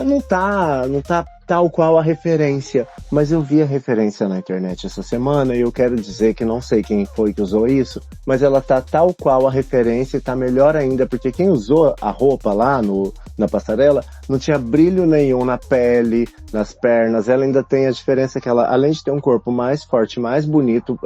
não tá tal qual a referência. Mas eu vi a referência na internet essa semana e eu quero dizer que não sei quem foi que usou isso, mas ela tá tal qual a referência e tá melhor ainda, porque quem usou a roupa lá na passarela não tinha brilho nenhum na pele, nas pernas. Ela ainda tem a diferença que ela, além de ter um corpo mais forte, mais bonito,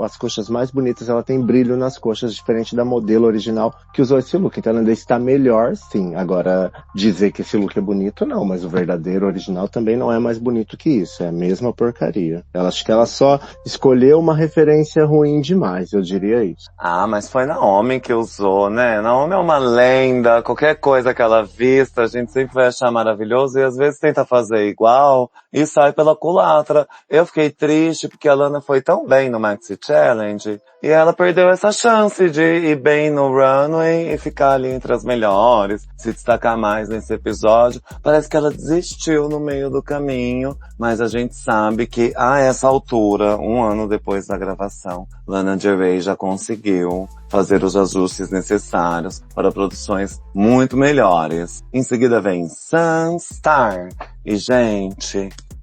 as coxas mais bonitas, ela tem brilho nas coxas, diferente da modelo original que usou esse look. Então ela ainda está melhor, sim. Agora, dizer que esse look é bonito, não, mas o verdadeiro original também não é mais bonito que isso, é a mesma porcaria. Acho que ela só escolheu uma referência ruim demais, eu diria isso. Ah, mas foi Naomi que usou, né? Naomi é uma lenda, qualquer coisa que ela vista, a gente sempre vai achar maravilhoso e às vezes tenta fazer igual e sai pela culatra. Eu fiquei triste porque a Lana foi tão bem no Maxi Challenge e ela perdeu essa chance de ir bem no runway e ficar ali entre as melhores, se destacar mais nesse episódio. Parece que ela desistiu no meio do caminho, mas a gente sabe que a essa altura, um ano depois da gravação, Lana Del Rey já conseguiu fazer os ajustes necessários para produções muito melhores. Em seguida vem Sunstar. E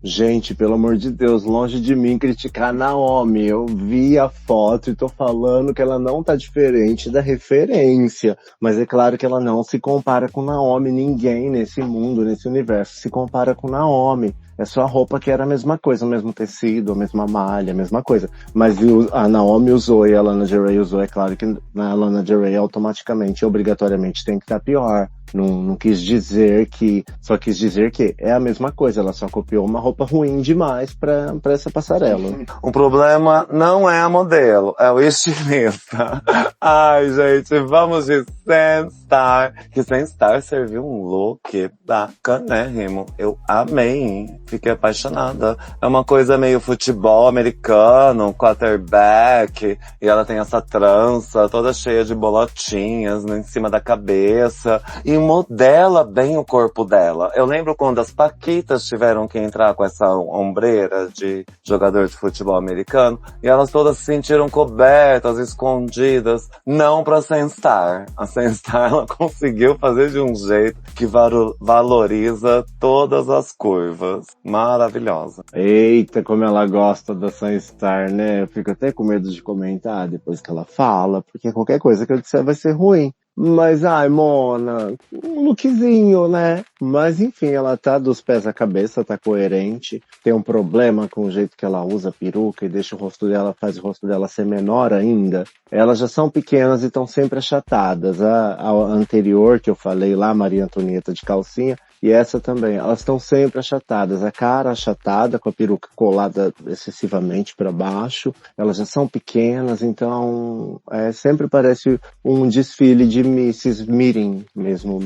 Gente, pelo amor de Deus, longe de mim criticar a Naomi. Eu vi a foto e tô falando que ela não tá diferente da referência. Mas é claro que ela não se compara com Naomi. Ninguém nesse mundo, nesse universo, se compara com Naomi. É só a roupa que era a mesma coisa, o mesmo tecido, a mesma malha, a mesma coisa. Mas a Naomi usou e a Lana Del Rey usou. É claro que a Lana Del Rey automaticamente, obrigatoriamente tem que estar pior. Não quis dizer que, só quis dizer que é a mesma coisa, ela só copiou uma roupa ruim demais pra essa passarela. O problema não é a modelo, é o estilista. Ai, gente, vamos de Sunstar. Que Sunstar serviu um look bacanérrimo. Eu amei, fiquei apaixonada. É uma coisa meio futebol americano, quarterback, e ela tem essa trança toda cheia de bolotinhas em cima da cabeça. E modela bem o corpo dela. Eu lembro quando as paquitas tiveram que entrar com essa ombreira de jogador de futebol americano, e elas todas se sentiram cobertas, escondidas, não pra Sunstar. A Sunstar, ela conseguiu fazer de um jeito que valoriza todas as curvas. Maravilhosa. Eita, como ela gosta da Sunstar, né? Eu fico até com medo de comentar depois que ela fala, porque qualquer coisa que eu disser vai ser ruim. Mas, ai, Mona, um lookzinho, né? Mas, enfim, ela tá dos pés à cabeça, tá coerente. Tem um problema com o jeito que ela usa a peruca e deixa o rosto dela, faz o rosto dela ser menor ainda. Elas já são pequenas e estão sempre achatadas. A anterior, que eu falei lá, Maria Antonieta de calcinha, e essa também, elas estão sempre achatadas. A cara achatada, com a peruca colada excessivamente para baixo. Elas já são pequenas, então sempre parece um desfile de Mrs. Meeting mesmo.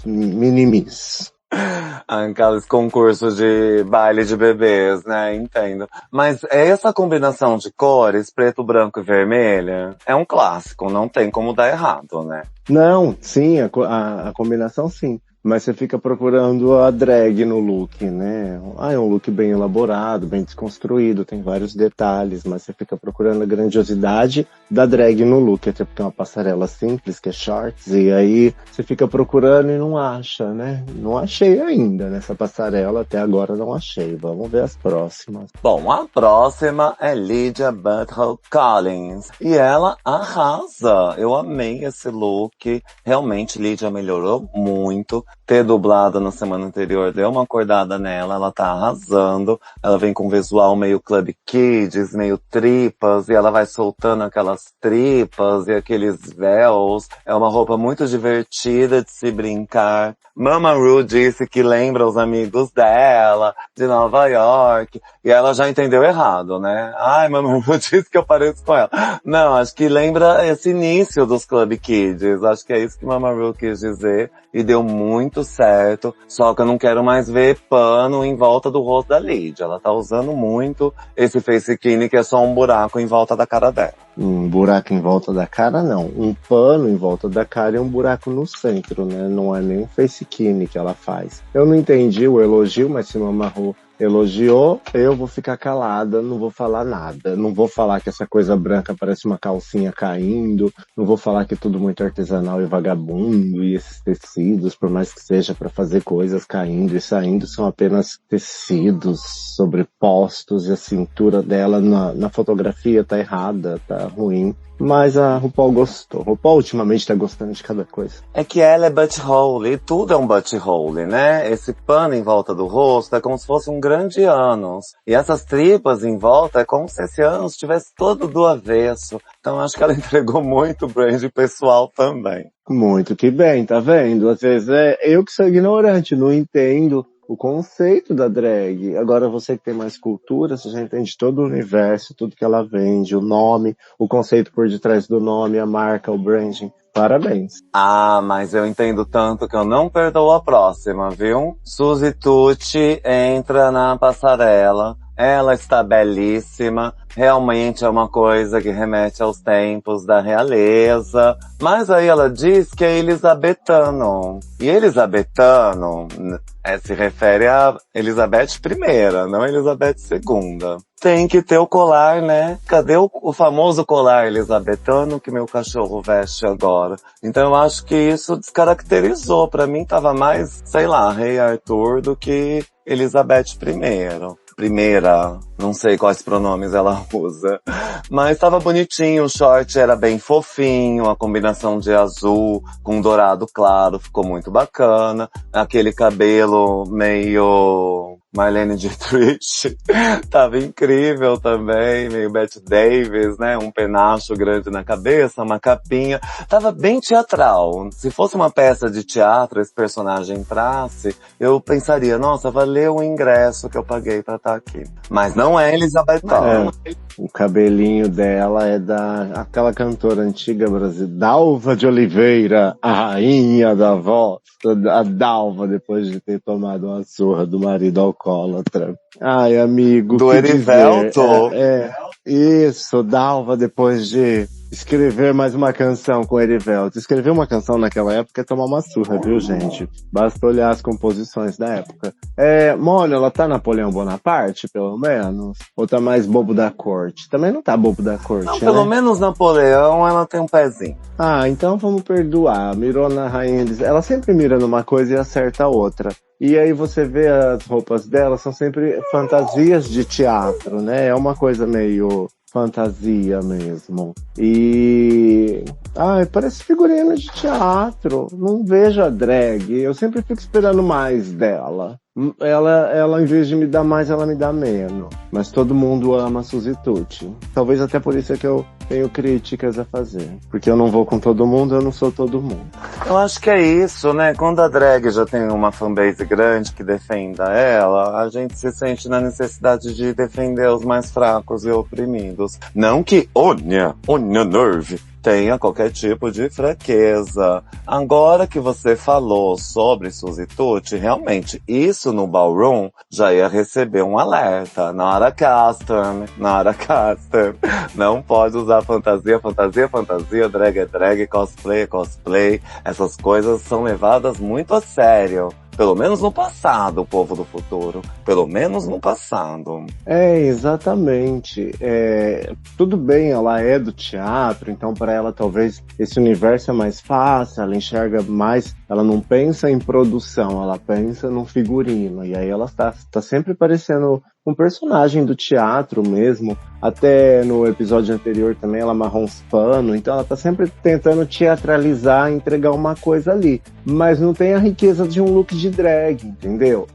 Mini-miss. Aqueles concursos de baile de bebês, né? Entendo. Mas essa combinação de cores, preto, branco e vermelha, é um clássico, não tem como dar errado, né? Não, sim, a combinação sim. Mas você fica procurando a drag no look, né? É um look bem elaborado, bem desconstruído, tem vários detalhes, mas você fica procurando a grandiosidade da drag no look, até porque é uma passarela simples, que é shorts, e aí você fica procurando e não acha, né? Não achei ainda nessa passarela, até agora não achei. Vamos ver as próximas. Bom, a próxima é Lydia Butthole Collins, e ela arrasa. Eu amei esse look, realmente Lydia melhorou muito. Ter dublado na semana anterior deu uma acordada nela, ela tá arrasando. Ela vem com visual meio Club Kids, meio tripas, e ela vai soltando aquelas aquelas tripas e aqueles véus. É uma roupa muito divertida de se brincar. Mama Ru disse que lembra os amigos dela, de Nova York, e ela já entendeu errado, né? Ai, Mama Ru disse que eu pareço com ela. Não, acho que lembra esse início dos Club Kids. Acho que é isso que Mama Ru quis dizer, e deu muito certo. Só que eu não quero mais ver pano em volta do rosto da Lydia. Ela tá usando muito esse face skinny, que é só um buraco em volta da cara dela. Um buraco em volta da cara, não. Um pano em volta da cara e um buraco no centro, né? Não é nem um face skinny que ela faz. Eu não entendi o elogio, mas se Mama Ru elogiou, eu vou ficar calada, não vou falar nada. Não vou falar que essa coisa branca parece uma calcinha caindo. Não vou falar que é tudo muito artesanal e vagabundo. E esses tecidos, por mais que seja para fazer coisas caindo e saindo, são apenas tecidos sobrepostos. E a cintura dela na fotografia tá errada, tá ruim. Mas a RuPaul gostou. RuPaul ultimamente tá gostando de cada coisa. É que ela é butthole, e tudo é um butthole, né? Esse pano em volta do rosto é como se fosse um grande ânus. E essas tripas em volta é como se esse ânus estivesse todo do avesso. Então acho que ela entregou muito brand pessoal também. Muito que bem, tá vendo? Às vezes é eu que sou ignorante, não entendo o conceito da drag. Agora você que tem mais cultura, você já entende todo o universo, tudo que ela vende, o nome, o conceito por detrás do nome, a marca, o branding. Parabéns. Ah, mas eu entendo tanto que eu não perdoo a próxima, viu? Suzy Tucci entra na passarela. Ela está belíssima, realmente é uma coisa que remete aos tempos da realeza. Mas aí ela diz que é elisabetano. E elisabetano se refere a Elizabeth I, não Elizabeth II. Tem que ter o colar, né? Cadê o famoso colar elisabetano que meu cachorro veste agora? Então eu acho que isso descaracterizou. Pra mim tava mais, sei lá, Rei Arthur do que Elizabeth I. Primeira, não sei quais pronomes ela usa, mas tava bonitinho, o short era bem fofinho, a combinação de azul com dourado claro ficou muito bacana, aquele cabelo meio Marlene Dietrich tava incrível também, meio Bette Davis, né, um penacho grande na cabeça, uma capinha, tava bem teatral. Se fosse uma peça de teatro, esse personagem entrasse, eu pensaria, nossa, valeu o ingresso que eu paguei pra estar aqui. Mas não é Elizabeth. O cabelinho dela é aquela cantora antiga brasileira, Dalva de Oliveira, a rainha da voz. A Dalva, depois de ter tomado uma surra do marido alcoólatra. Ai, amigo, do Erivelto. Isso, Dalva, depois de escrever mais uma canção com Erivelto. Escrever uma canção naquela época é tomar uma surra, viu, gente? Basta olhar as composições da época. Mônica, ela tá Napoleão Bonaparte, pelo menos? Ou tá mais bobo da corte? Também não tá bobo da corte, não, pelo menos Napoleão, ela tem um pezinho. Ah, então vamos perdoar. Mirou na rainha. Ela sempre mira numa coisa e acerta a outra. E aí você vê as roupas dela, são sempre fantasias de teatro, né? É uma coisa meio fantasia mesmo. E... parece figurina de teatro. Não vejo a drag. Eu sempre fico esperando mais dela. Ela, em vez de me dar mais, ela me dá menos. Mas todo mundo ama a Suzy Tucci. Talvez até por isso é que eu tenho críticas a fazer. Porque eu não vou com todo mundo, eu não sou todo mundo. Eu acho que é isso, né? Quando a drag já tem uma fanbase grande que defenda ela, a gente se sente na necessidade de defender os mais fracos e oprimidos. Não que Onya Nerve tenha qualquer tipo de fraqueza. Agora que você falou sobre Suzy Tucci, realmente, isso no ballroom já ia receber um alerta. Nara Custom. Não pode usar fantasia, drag é drag, cosplay é cosplay. Essas coisas são levadas muito a sério. Pelo menos no passado, o povo do futuro. Pelo menos no passado. Exatamente. Tudo bem, ela é do teatro, então para ela talvez esse universo é mais fácil, ela enxerga mais Ela não pensa em produção, ela pensa no figurino. E aí ela tá sempre parecendo um personagem do teatro mesmo. Até no episódio anterior também ela amarrou uns panos. Então ela tá sempre tentando teatralizar, entregar uma coisa ali. Mas não tem a riqueza de um look de drag, entendeu?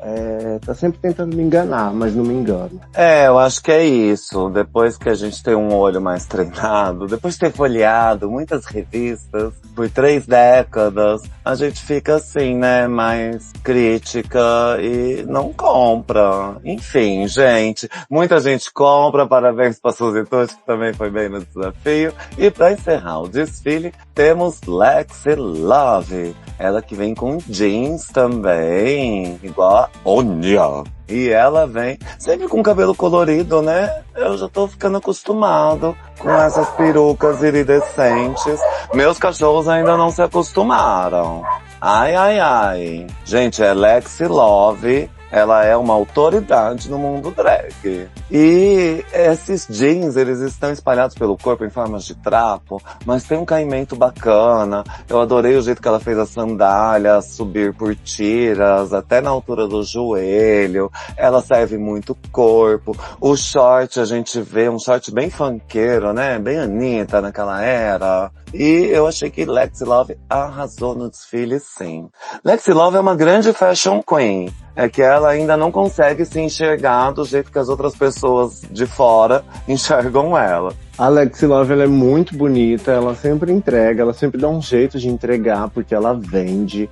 Tá sempre tentando me enganar, mas não me engana. Eu acho que é isso. Depois que a gente tem um olho mais treinado, depois de ter folheado muitas revistas por 3 décadas, a gente fica assim, né, mais crítica e não compra. Enfim, gente, muita gente compra, parabéns pra Suzy Tucci, que também foi bem no desafio. E pra encerrar o desfile, temos Lexi Love. Ela que vem com jeans também, igual a Onya. E ela vem sempre com cabelo colorido, né? Eu já tô ficando acostumado com essas perucas iridescentes. Meus cachorros ainda não se acostumaram. Ai, ai, ai. Gente, é Lexi Love. Ela é uma autoridade no mundo drag. E esses jeans, eles estão espalhados pelo corpo em formas de trapo, mas tem um caimento bacana. Eu adorei o jeito que ela fez a sandália subir por tiras, até na altura do joelho. Ela serve muito corpo. O short, a gente vê um short bem funkeiro, né? Bem Anitta naquela era. E eu achei que Lexi Love arrasou no desfile, sim. Lexi Love é uma grande fashion queen. É que ela ainda não consegue se enxergar do jeito que as outras pessoas de fora enxergam ela. A Lexi Love, ela é muito bonita, ela sempre entrega, ela sempre dá um jeito de entregar, porque ela vende.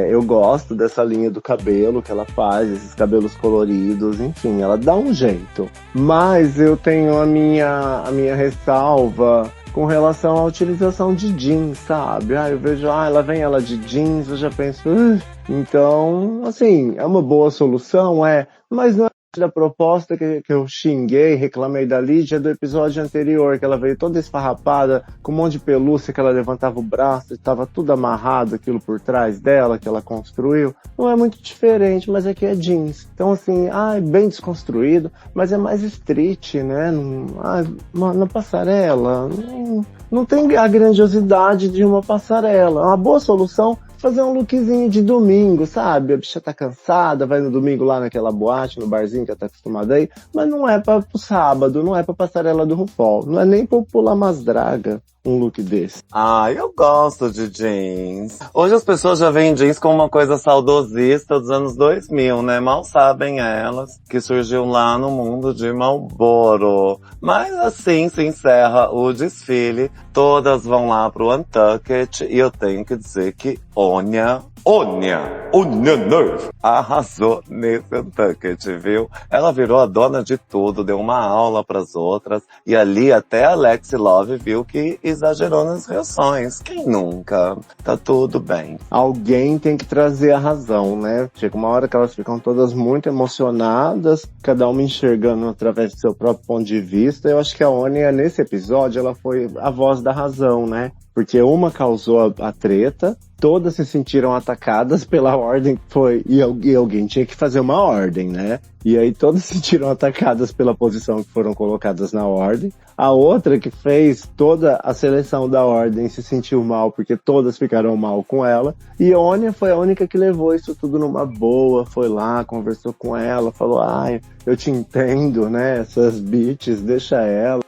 Eu gosto dessa linha do cabelo que ela faz, esses cabelos coloridos, enfim, ela dá um jeito. Mas eu tenho a minha ressalva com relação à utilização de jeans, sabe? Eu vejo, ela vem ela de jeans, eu já penso, Então, assim, é uma boa solução, mas não é da proposta que eu xinguei, reclamei da Lídia do episódio anterior, que ela veio toda esfarrapada, com um monte de pelúcia, que ela levantava o braço, estava tudo amarrado aquilo por trás dela, que ela construiu. Não é muito diferente, mas aqui é jeans. Então, assim, bem desconstruído, mas é mais street, né? Na passarela, não tem a grandiosidade de uma passarela. É uma boa solução fazer um lookzinho de domingo, sabe? A bicha tá cansada, vai no domingo lá naquela boate, no barzinho que ela tá acostumada aí, mas não é pro sábado, não é pra passarela do RuPaul, não é nem pra pular umas draga um look desse. Eu gosto de jeans. Hoje as pessoas já veem jeans como uma coisa saudosista dos anos 2000, né? Mal sabem elas que surgiu lá no mundo de Marlboro. Mas assim se encerra o desfile. Todas vão lá pro Untucked e eu tenho que dizer que Onya Nerve arrasou nesse Untucked, viu? Ela virou a dona de tudo, deu uma aula pras outras, e ali até a Lexi Love viu que exagerou nas reações. Quem nunca? Tá tudo bem. Alguém tem que trazer a razão, né? Chega uma hora que elas ficam todas muito emocionadas, cada uma enxergando através do seu próprio ponto de vista. Eu acho que a Onya, nesse episódio, ela foi a voz da razão, né? Porque uma causou a treta, todas se sentiram atacadas pela ordem que foi, e alguém tinha que fazer uma ordem, né? E aí todas se sentiram atacadas pela posição que foram colocadas na ordem. A outra que fez toda a seleção da ordem se sentiu mal, porque todas ficaram mal com ela. E a Onya foi a única que levou isso tudo numa boa, foi lá, conversou com ela, falou, eu te entendo, né? Essas bitches, deixa ela.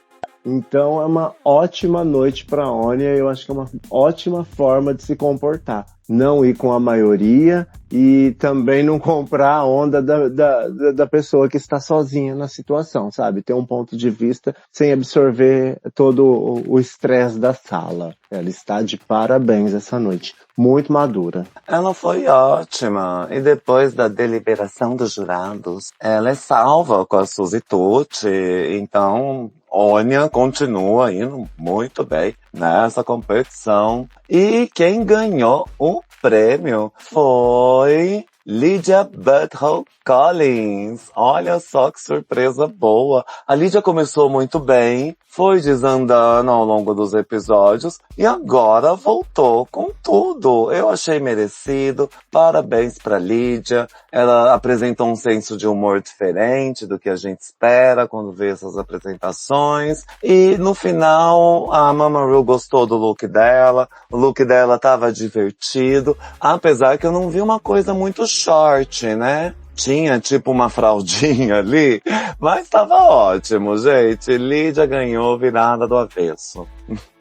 Então é uma ótima noite pra Onya, eu acho que é uma ótima forma de se comportar. Não ir com a maioria e também não comprar a onda da pessoa que está sozinha na situação, sabe? Ter um ponto de vista sem absorver todo o estresse da sala. Ela está de parabéns essa noite. Muito madura. Ela foi ótima. E depois da deliberação dos jurados, ela é salva com a Suzy Tucci. Então, Onya continua indo muito bem nessa competição. E quem ganhou o prêmio foi Lydia Butthole Collins. Olha só que surpresa boa. A Lydia começou muito bem, foi desandando ao longo dos episódios e agora voltou com tudo. Eu achei merecido. Parabéns pra Lydia. Ela apresentou um senso de humor diferente do que a gente espera quando vê essas apresentações. E no final, a Mama Ru gostou do look dela. O look dela tava divertido, apesar que eu não vi uma coisa muito short, né? Tinha tipo uma fraldinha ali, mas tava ótimo, gente. Lydia ganhou virada do avesso.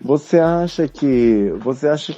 Você acha que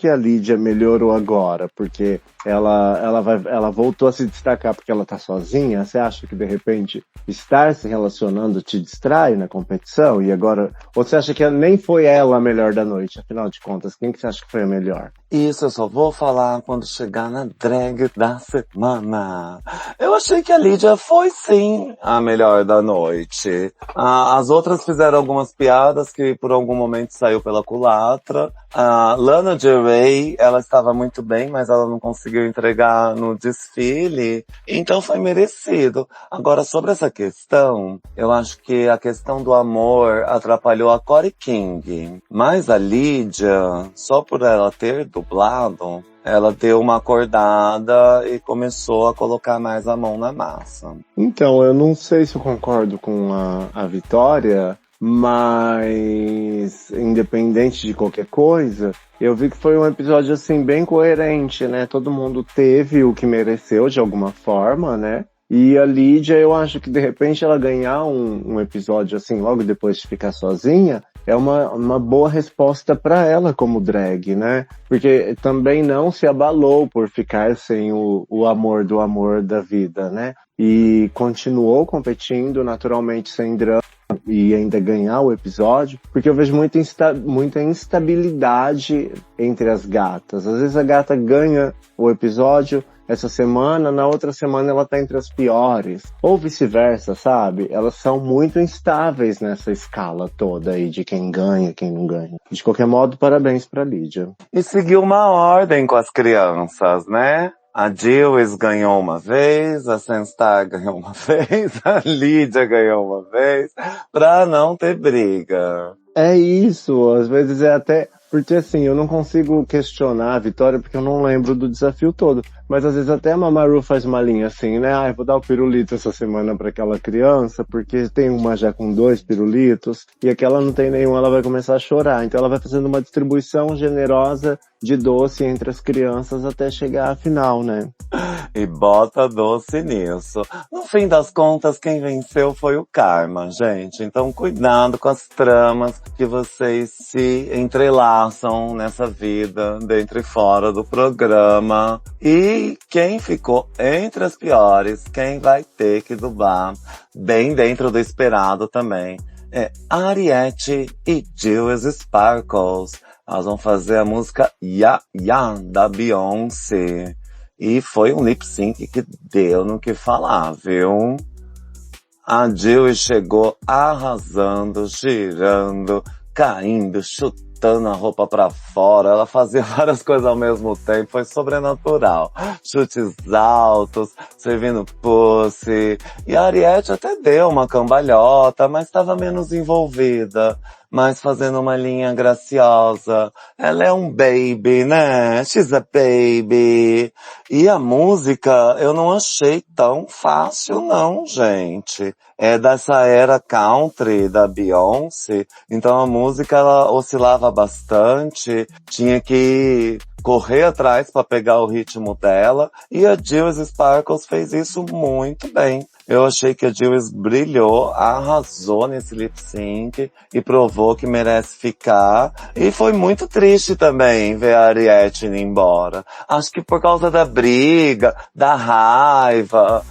a Lydia melhorou agora porque ela voltou a se destacar porque ela tá sozinha? Você acha que de repente estar se relacionando te distrai na competição e agora, ou você acha que nem foi ela a melhor da noite? Afinal de contas, quem que você acha que foi a melhor? Isso eu só vou falar quando chegar na drag da semana. Eu achei que a Lydia foi sim a melhor da noite. As outras fizeram algumas piadas que por algum momento saiu pela culatra. A Lana Del Rey, ela estava muito bem, mas ela não conseguiu entregar no desfile, então foi merecido. Agora, sobre essa questão, eu acho que a questão do amor atrapalhou a Cory King, mas a Lydia, só por ela ter dublado, ela deu uma acordada e começou a colocar mais a mão na massa. Então, eu não sei se eu concordo com a Vitória, mas independente de qualquer coisa, eu vi que foi um episódio assim bem coerente, né? Todo mundo teve o que mereceu de alguma forma, né? E a Lydia, eu acho que de repente ela ganhar um episódio assim logo depois de ficar sozinha é uma boa resposta para ela como drag, né? Porque também não se abalou por ficar sem o amor do amor da vida, né? E continuou competindo naturalmente sem drama e ainda ganhar o episódio, porque eu vejo muita instabilidade entre as gatas. Às vezes a gata ganha o episódio essa semana, na outra semana ela tá entre as piores. Ou vice-versa, sabe? Elas são muito instáveis nessa escala toda aí de quem ganha, quem não ganha. De qualquer modo, parabéns pra Lydia. E seguiu uma ordem com as crianças, né? A Jewis ganhou uma vez, a Senstar ganhou uma vez, a Lydia ganhou uma vez, pra não ter briga. É isso, às vezes é até... Porque assim, eu não consigo questionar a Vitória porque eu não lembro do desafio todo. Mas às vezes até a Mama Ru faz uma linha assim, né? Eu vou dar o pirulito essa semana para aquela criança, porque tem uma já com 2 pirulitos, e aquela não tem nenhum, ela vai começar a chorar. Então ela vai fazendo uma distribuição generosa de doce entre as crianças até chegar à final, né? E bota doce nisso. No fim das contas, quem venceu foi o karma, gente. Então cuidado com as tramas que vocês se entrelaçam nessa vida, dentro e fora do programa. E quem ficou entre as piores, quem vai ter que dublar bem dentro do esperado também, é Ariete e Jewis Sparkles. Elas vão fazer a música Ya Ya da Beyoncé. E foi um lip sync que deu no que falar, viu? A Jewis chegou arrasando, girando, caindo, chutando a roupa pra fora. Ela fazia várias coisas ao mesmo tempo, foi sobrenatural. Chutes altos, servindo pussy. E a Ariete até deu uma cambalhota, mas estava menos envolvida. Mas fazendo uma linha graciosa. Ela é um baby, né? She's a baby. E a música eu não achei tão fácil não, gente. É dessa era country da Beyoncé. Então a música ela oscilava bastante. Tinha que correr atrás para pegar o ritmo dela. E a Jewis Sparkles fez isso muito bem. Eu achei que a Jewis brilhou, arrasou nesse lip sync e provou que merece ficar. E foi muito triste também ver a Ariete indo embora. Acho que por causa da briga, da raiva,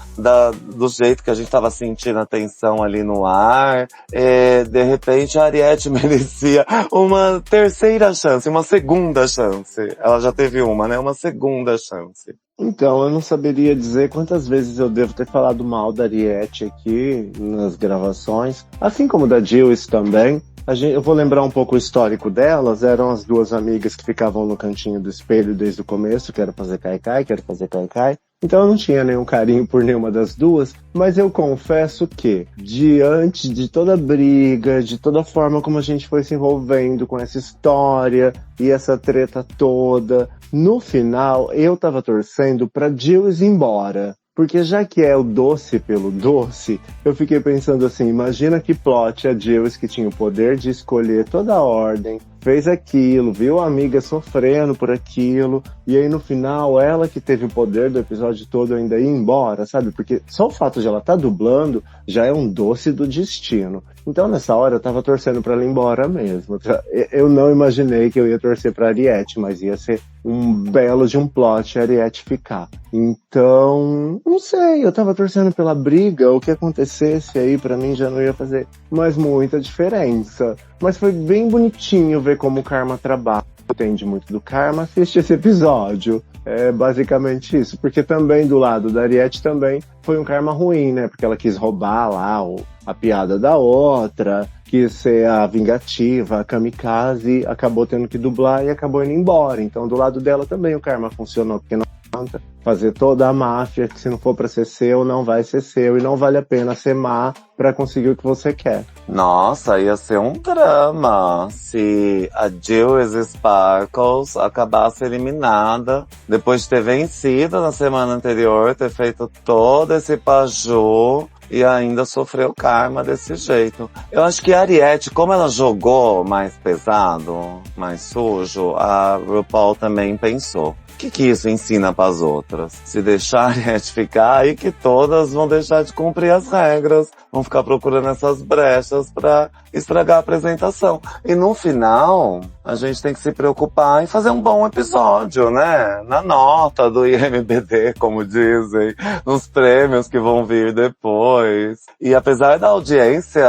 do jeito que a gente tava sentindo a tensão ali no ar, de repente a Ariete merecia uma terceira chance, uma segunda chance. Ela já teve uma, né? Uma segunda chance. Então, eu não saberia dizer quantas vezes eu devo ter falado mal da Ariete aqui nas gravações, assim como da Jewis também, Eu vou lembrar um pouco o histórico delas. Eram as duas amigas que ficavam no cantinho do espelho desde o começo. Quero fazer cai-cai, quero fazer cai-cai. Então eu não tinha nenhum carinho por nenhuma das duas, mas eu confesso que, diante de toda a briga, de toda a forma como a gente foi se envolvendo com essa história e essa treta toda, no final eu tava torcendo pra Gilles ir embora. Porque já que é o doce pelo doce, eu fiquei pensando assim, imagina que plot a Gilles, que tinha o poder de escolher toda a ordem, fez aquilo, viu a amiga sofrendo por aquilo, e aí no final ela que teve o poder do episódio todo ainda ir embora, sabe? Porque só o fato de ela estar dublando já é um doce do destino. Então nessa hora eu tava torcendo pra ela ir embora mesmo. Eu não imaginei que eu ia torcer pra Ariete, mas ia ser um belo de um plot a Ariete ficar. Então, não sei, eu tava torcendo pela briga, o que acontecesse aí pra mim já não ia fazer mais muita diferença. Mas foi bem bonitinho ver como o Karma trabalha. Entende muito do Karma, assiste esse episódio. É basicamente isso. Porque também do lado da Ariete também foi um karma ruim, né? Porque ela quis roubar lá a piada da outra, quis ser a vingativa, a kamikaze, acabou tendo que dublar e acabou indo embora. Então do lado dela também o karma funcionou, porque não adianta fazer toda a máfia, que se não for pra ser seu, não vai ser seu, e não vale a pena ser má pra conseguir o que você quer. Nossa, ia ser um drama se a Gilles Sparkles acabasse eliminada depois de ter vencido na semana anterior, ter feito todo esse paju e ainda sofreu karma desse jeito. Eu acho que a Ariete, como ela jogou mais pesado, mais sujo, a RuPaul também pensou. O que isso ensina para as outras? Se deixar a Ariete ficar, aí que todas vão deixar de cumprir as regras, vão ficar procurando essas brechas para estragar a apresentação. E no final, a gente tem que se preocupar em fazer um bom episódio, né? Na nota do IMBD, como dizem, nos prêmios que vão vir depois. E apesar da audiência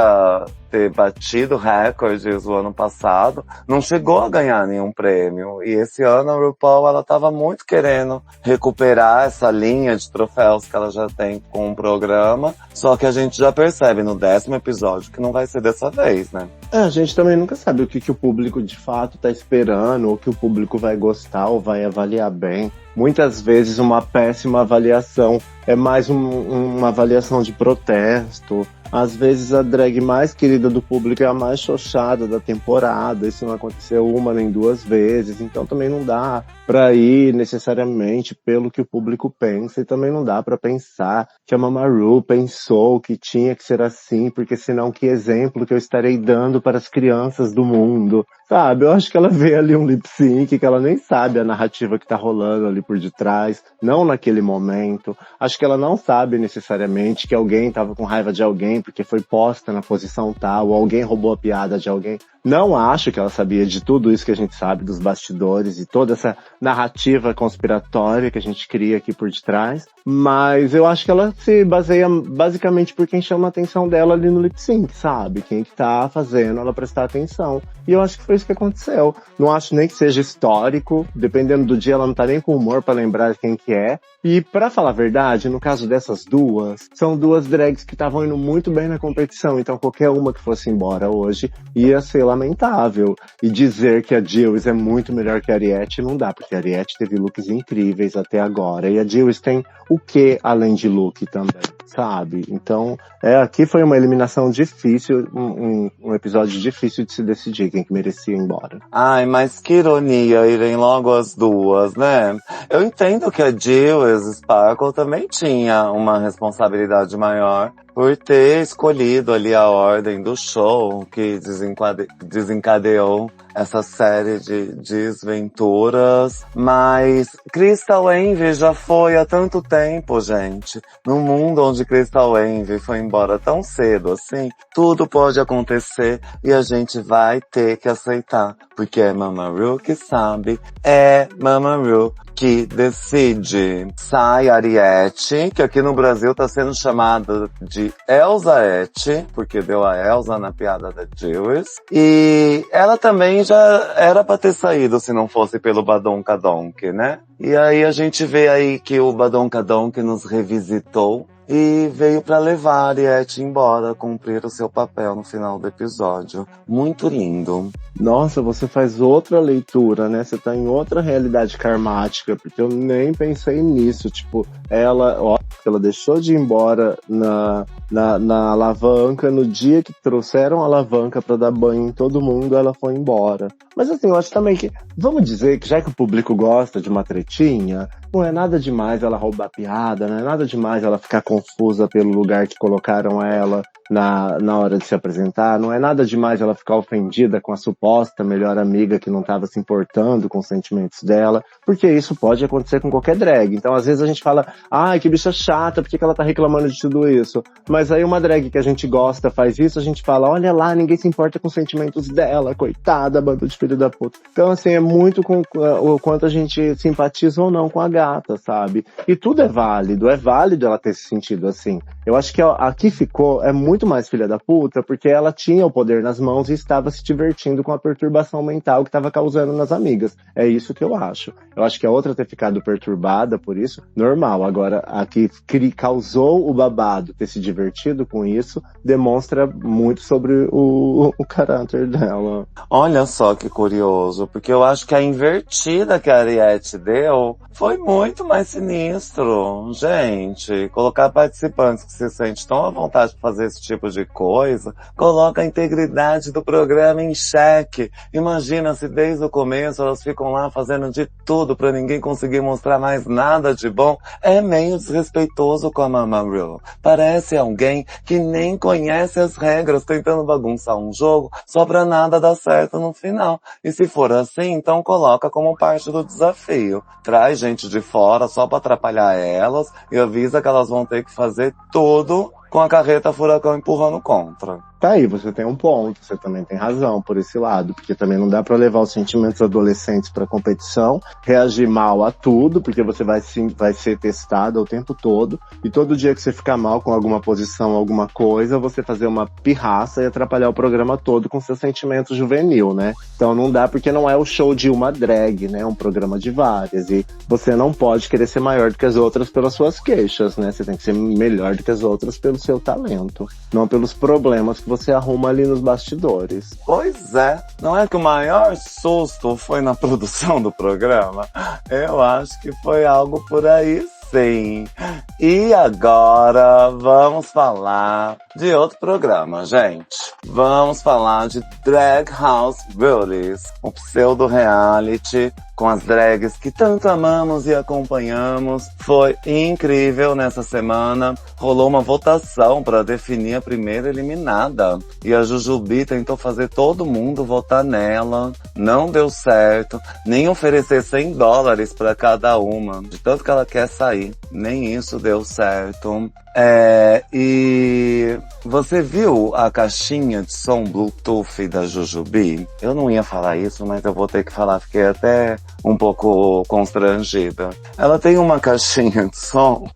ter batido recordes o ano passado, não chegou a ganhar nenhum prêmio. E esse ano a RuPaul, ela tava muito querendo recuperar essa linha de troféus que ela já tem com o programa, só que a gente já percebe no 10º episódio que não vai ser dessa vez, né? A gente também nunca sabe o que o público de fato tá esperando, ou que o público vai gostar ou vai avaliar bem. Muitas vezes uma péssima avaliação é mais uma avaliação de protesto. Às vezes a drag mais querida do público é a mais xoxada da temporada. Isso não aconteceu uma nem duas vezes. Então também não dá pra ir necessariamente pelo que o público pensa. E também não dá pra pensar que a Mama Ru pensou que tinha que ser assim, porque senão que exemplo que eu estarei dando para as crianças do mundo. Sabe, eu acho que ela vê ali um lip sync, que ela nem sabe a narrativa que tá rolando ali por detrás, não naquele momento. Acho que ela não sabe necessariamente que alguém tava com raiva de alguém porque foi posta na posição tal, ou alguém roubou a piada de alguém. Não acho que ela sabia de tudo isso que a gente sabe dos bastidores e toda essa narrativa conspiratória que a gente cria aqui por detrás, mas eu acho que ela se baseia basicamente por quem chama a atenção dela ali no lip sync, sabe? Quem que tá fazendo ela prestar atenção. E eu acho que foi isso que aconteceu. Não acho nem que seja histórico, dependendo do dia ela não tá nem com humor pra lembrar quem que é. E pra falar a verdade, no caso dessas duas, são duas drags que estavam indo muito bem na competição, então qualquer uma que fosse embora hoje ia ser lamentável. E dizer que a Gilles é muito melhor que a Ariete não dá, porque a Ariete teve looks incríveis até agora, e a Gilles tem o que além de look também, sabe? Então, aqui foi uma eliminação difícil, um episódio difícil de se decidir quem que merecia ir embora. Ai, mas que ironia irem logo as duas, né? Eu entendo que a Gilles Sparkle também tinha uma responsabilidade maior por ter escolhido ali a ordem do show que desencadeou essa série de desventuras, mas Crystal Envy já foi há tanto tempo, gente. No mundo onde Crystal Envy foi embora tão cedo assim, tudo pode acontecer e a gente vai ter que aceitar, porque é Mama Ru que sabe, é Mama Ru que decide. Sai Ariete, que aqui no Brasil tá sendo chamada de Elsaete, porque deu a Elsa na piada da Gilles. E ela também já era pra ter saído se não fosse pelo Badonkadonk, né? E aí a gente vê aí que o Badonkadonk nos revisitou e veio pra levar a Ariete embora, cumprir o seu papel no final do episódio. Muito lindo. Nossa, você faz outra leitura, né? Você tá em outra realidade karmática, porque eu nem pensei nisso. Tipo, ó, ela deixou de ir embora na alavanca, no dia que trouxeram a alavanca pra dar banho em todo mundo, ela foi embora. Mas assim, eu acho também que, vamos dizer que já que o público gosta de uma tretinha, não é nada demais ela roubar piada, não é nada demais ela ficar confusa pelo lugar que colocaram ela na hora de se apresentar, não é nada demais ela ficar ofendida com a suposta melhor amiga que não estava se importando com os sentimentos dela, porque isso pode acontecer com qualquer drag. Então às vezes a gente fala, ai, que bicha chata, por que ela tá reclamando de tudo isso? Mas aí uma drag que a gente gosta faz isso, a gente fala, olha lá, ninguém se importa com os sentimentos dela, coitada, bando de filho da puta. Então assim, é muito com o quanto a gente simpatiza ou não com a gata, sabe? E tudo é válido ela ter se sentido assim. Eu acho que a que ficou é muito mais filha da puta, porque ela tinha o poder nas mãos e estava se divertindo com a perturbação mental que estava causando nas amigas. É isso que eu acho. Eu acho que a outra ter ficado perturbada por isso, normal. Agora, a que causou o babado ter se divertido com isso, demonstra muito sobre o caráter dela. Olha só que curioso, porque eu acho que a invertida que a Ariete deu foi muito mais sinistro. Gente, colocar participantes que se sentem tão à vontade de fazer esse tipo de coisa, coloca a integridade do programa em xeque. Imagina se desde o começo elas ficam lá fazendo de tudo pra ninguém conseguir mostrar mais nada de bom. É meio desrespeitoso com a Mama Ru. Parece alguém que nem conhece as regras, tentando bagunçar um jogo só pra nada dar certo no final. E se for assim, então coloca como parte do desafio. Traz gente de fora só pra atrapalhar elas e avisa que elas vão ter que fazer tudo com a carreta furacão empurrando contra. Tá aí, você tem um ponto, você também tem razão por esse lado, porque também não dá pra levar os sentimentos adolescentes pra competição, reagir mal a tudo, porque você vai ser testada o tempo todo, e todo dia que você ficar mal com alguma posição, alguma coisa, você fazer uma pirraça e atrapalhar o programa todo com seu sentimento juvenil, né? Então não dá, porque não é o show de uma drag, né? É um programa de várias, e você não pode querer ser maior do que as outras pelas suas queixas, né? Você tem que ser melhor do que as outras pelo seu talento, não pelos problemas que você arruma ali nos bastidores. Pois é, não é que o maior susto foi na produção do programa? Eu acho que foi algo por aí sim. E agora vamos falar de outro programa, gente. Vamos falar de Drag House Beauties, um pseudo-reality com as drags que tanto amamos e acompanhamos. Foi incrível nessa semana. Rolou uma votação para definir a primeira eliminada. E a Jujubi tentou fazer todo mundo votar nela. Não deu certo. Nem oferecer $100 para cada uma. De tanto que ela quer sair. Nem isso deu certo. E você viu a caixinha de som Bluetooth da Jujubi? Eu não ia falar isso, mas eu vou ter que falar, fiquei até um pouco constrangida. Ela tem uma caixinha de som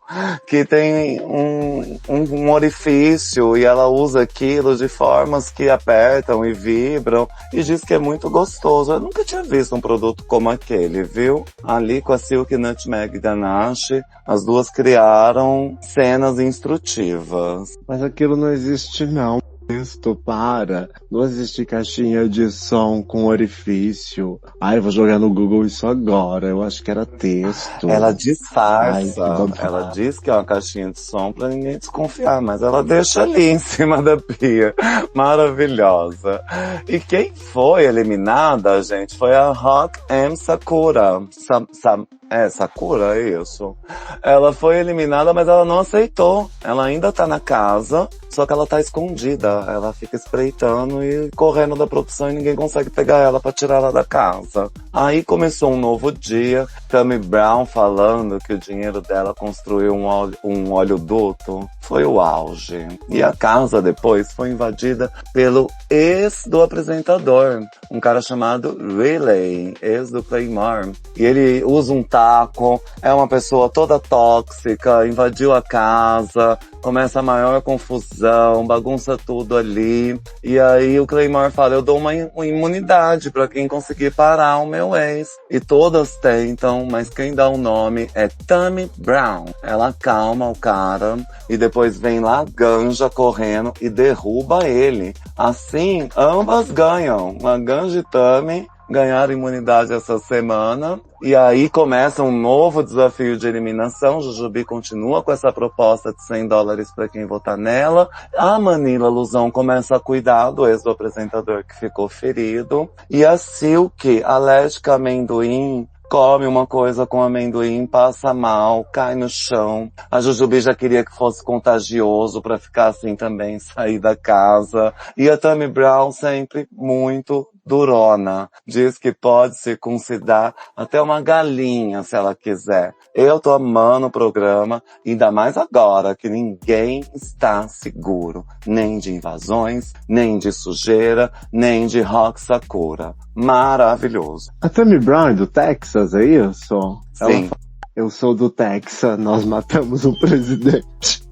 que tem um orifício e ela usa aquilo de formas que apertam e vibram e diz que é muito gostoso. Eu nunca tinha visto um produto como aquele, viu? Ali com a Silk Nutmeg Ganache, as duas criaram cenas instrutivas. Mas aquilo não existe não. Texto, para. Não existe caixinha de som com orifício. Ai, eu vou jogar no Google isso agora. Eu acho que era texto. Ela disfarça. Ai, ela diz que é uma caixinha de som pra ninguém desconfiar, mas ela deixa ali em cima da pia. Maravilhosa. E quem foi eliminada, gente, foi a Rock M Sakura. Sakura, é isso. Ela foi eliminada, mas ela não aceitou. Ela ainda tá na casa, só que ela tá escondida. Ela fica espreitando e correndo da produção e ninguém consegue pegar ela pra tirar ela da casa. Aí começou um novo dia. Tammy Brown falando que o dinheiro dela construiu um oleoduto. Foi o auge. E a casa depois foi invadida pelo ex do apresentador. Um cara chamado Riley, ex do Claymore. E ele usa um taco, é uma pessoa toda tóxica, invadiu a casa, começa a maior confusão, bagunça tudo ali. E aí o Claymore fala, eu dou uma imunidade pra quem conseguir parar o meu ex. E todas tentam, mas quem dá o nome é Tammy Brown. Ela acalma o cara e depois vem lá Ganja correndo e derruba ele. Assim, ambas ganham. A Ganja e Tammy ganharam imunidade essa semana. E aí começa um novo desafio de eliminação. Jujubi continua com essa proposta de $100 para quem votar nela. A Manila Luzão começa a cuidar do ex do apresentador que ficou ferido. E a Silk, alérgica a amendoim, come uma coisa com amendoim, passa mal, cai no chão. A Jujubi já queria que fosse contagioso pra ficar assim também, sair da casa. E a Tammy Brown sempre muito durona. Diz que pode circuncidar até uma galinha se ela quiser. Eu tô amando o programa, ainda mais agora que ninguém está seguro. Nem de invasões, nem de sujeira, nem de rock Sakura. Maravilhoso. A Tammy Brown é do Texas, é isso? Sim. Eu sou do Texas, nós matamos o presidente.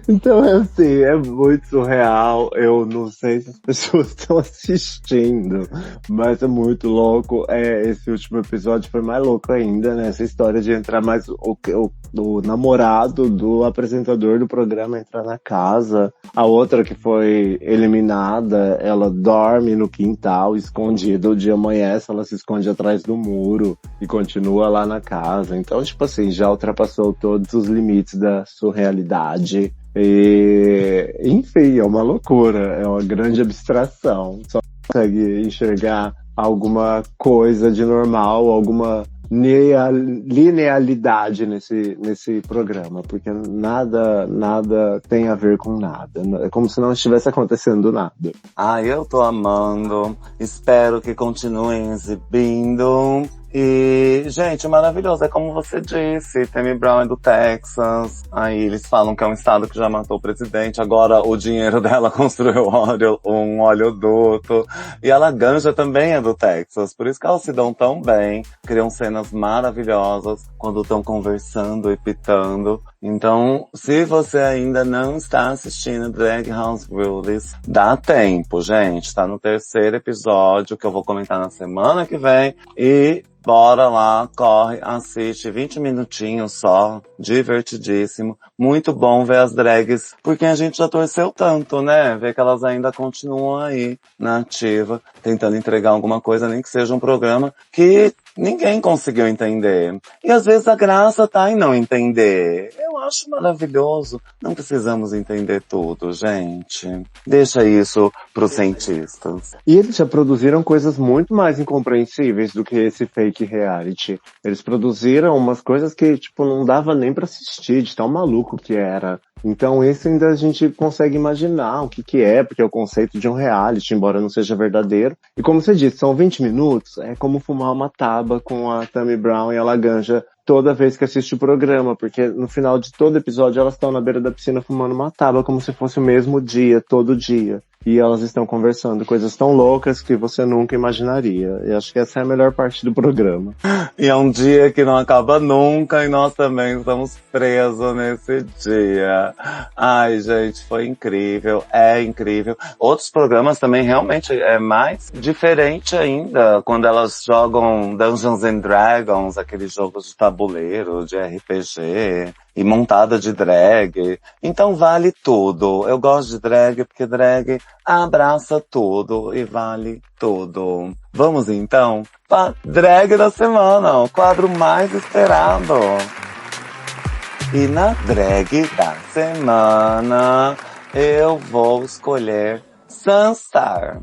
Então é assim, é muito surreal. Eu não sei se as pessoas estão assistindo, mas é muito louco. Esse último episódio foi mais louco ainda, né? Essa história de entrar mais o namorado do apresentador do programa entrar na casa. A outra que foi eliminada, ela dorme no quintal, escondida. O dia amanhece, ela se esconde atrás do muro e continua lá na casa. Então, tipo assim, já ultrapassou todos os limites da surrealidade. E, enfim, é uma loucura, é uma grande abstração. Só consegue enxergar alguma coisa de normal, alguma linealidade nesse programa, porque nada tem a ver com nada. É como se não estivesse acontecendo nada. Eu tô amando. Espero que continuem exibindo. E, gente, maravilhoso. É como você disse, Tammy Brown é do Texas. Aí eles falam que é um estado que já matou o presidente. Agora o dinheiro dela construiu um oleoduto. E ela Ganja também é do Texas. Por isso que elas se dão tão bem. Criam cenas maravilhosas quando estão conversando e pitando. Então, se você ainda não está assistindo Drag House Rules, dá tempo, gente. Tá no 3º episódio que eu vou comentar na semana que vem. E bora lá, corre, assiste, 20 minutinhos só, divertidíssimo. Muito bom ver as drags, porque a gente já torceu tanto, né? Ver que elas ainda continuam aí, na ativa, tentando entregar alguma coisa, nem que seja um programa que ninguém conseguiu entender. E às vezes a graça tá em não entender. Eu acho maravilhoso. Não precisamos entender tudo, gente. Deixa isso pros cientistas. E eles já produziram coisas muito mais incompreensíveis do que esse fake reality. Eles produziram umas coisas que, tipo, não dava nem pra assistir, de tão maluco que era. Então esse ainda a gente consegue imaginar o que é, porque é o conceito de um reality, embora não seja verdadeiro. E como você disse, são 20 minutos, é como fumar uma taba com a Tammy Brown e a Laganja toda vez que assiste o programa, porque no final de todo episódio elas estão na beira da piscina fumando uma taba como se fosse o mesmo dia, todo dia. E elas estão conversando coisas tão loucas que você nunca imaginaria. E acho que essa é a melhor parte do programa. E é um dia que não acaba nunca e nós também estamos presos nesse dia. Ai, gente, foi incrível. É incrível. Outros programas também realmente é mais diferente ainda. Quando elas jogam Dungeons and Dragons, aqueles jogos de tabuleiro, de RPG. E montada de drag. Então vale tudo. Eu gosto de drag porque drag abraça tudo e vale tudo. Vamos então para drag da semana, o quadro mais esperado. E na drag da semana eu vou escolher Sunstar.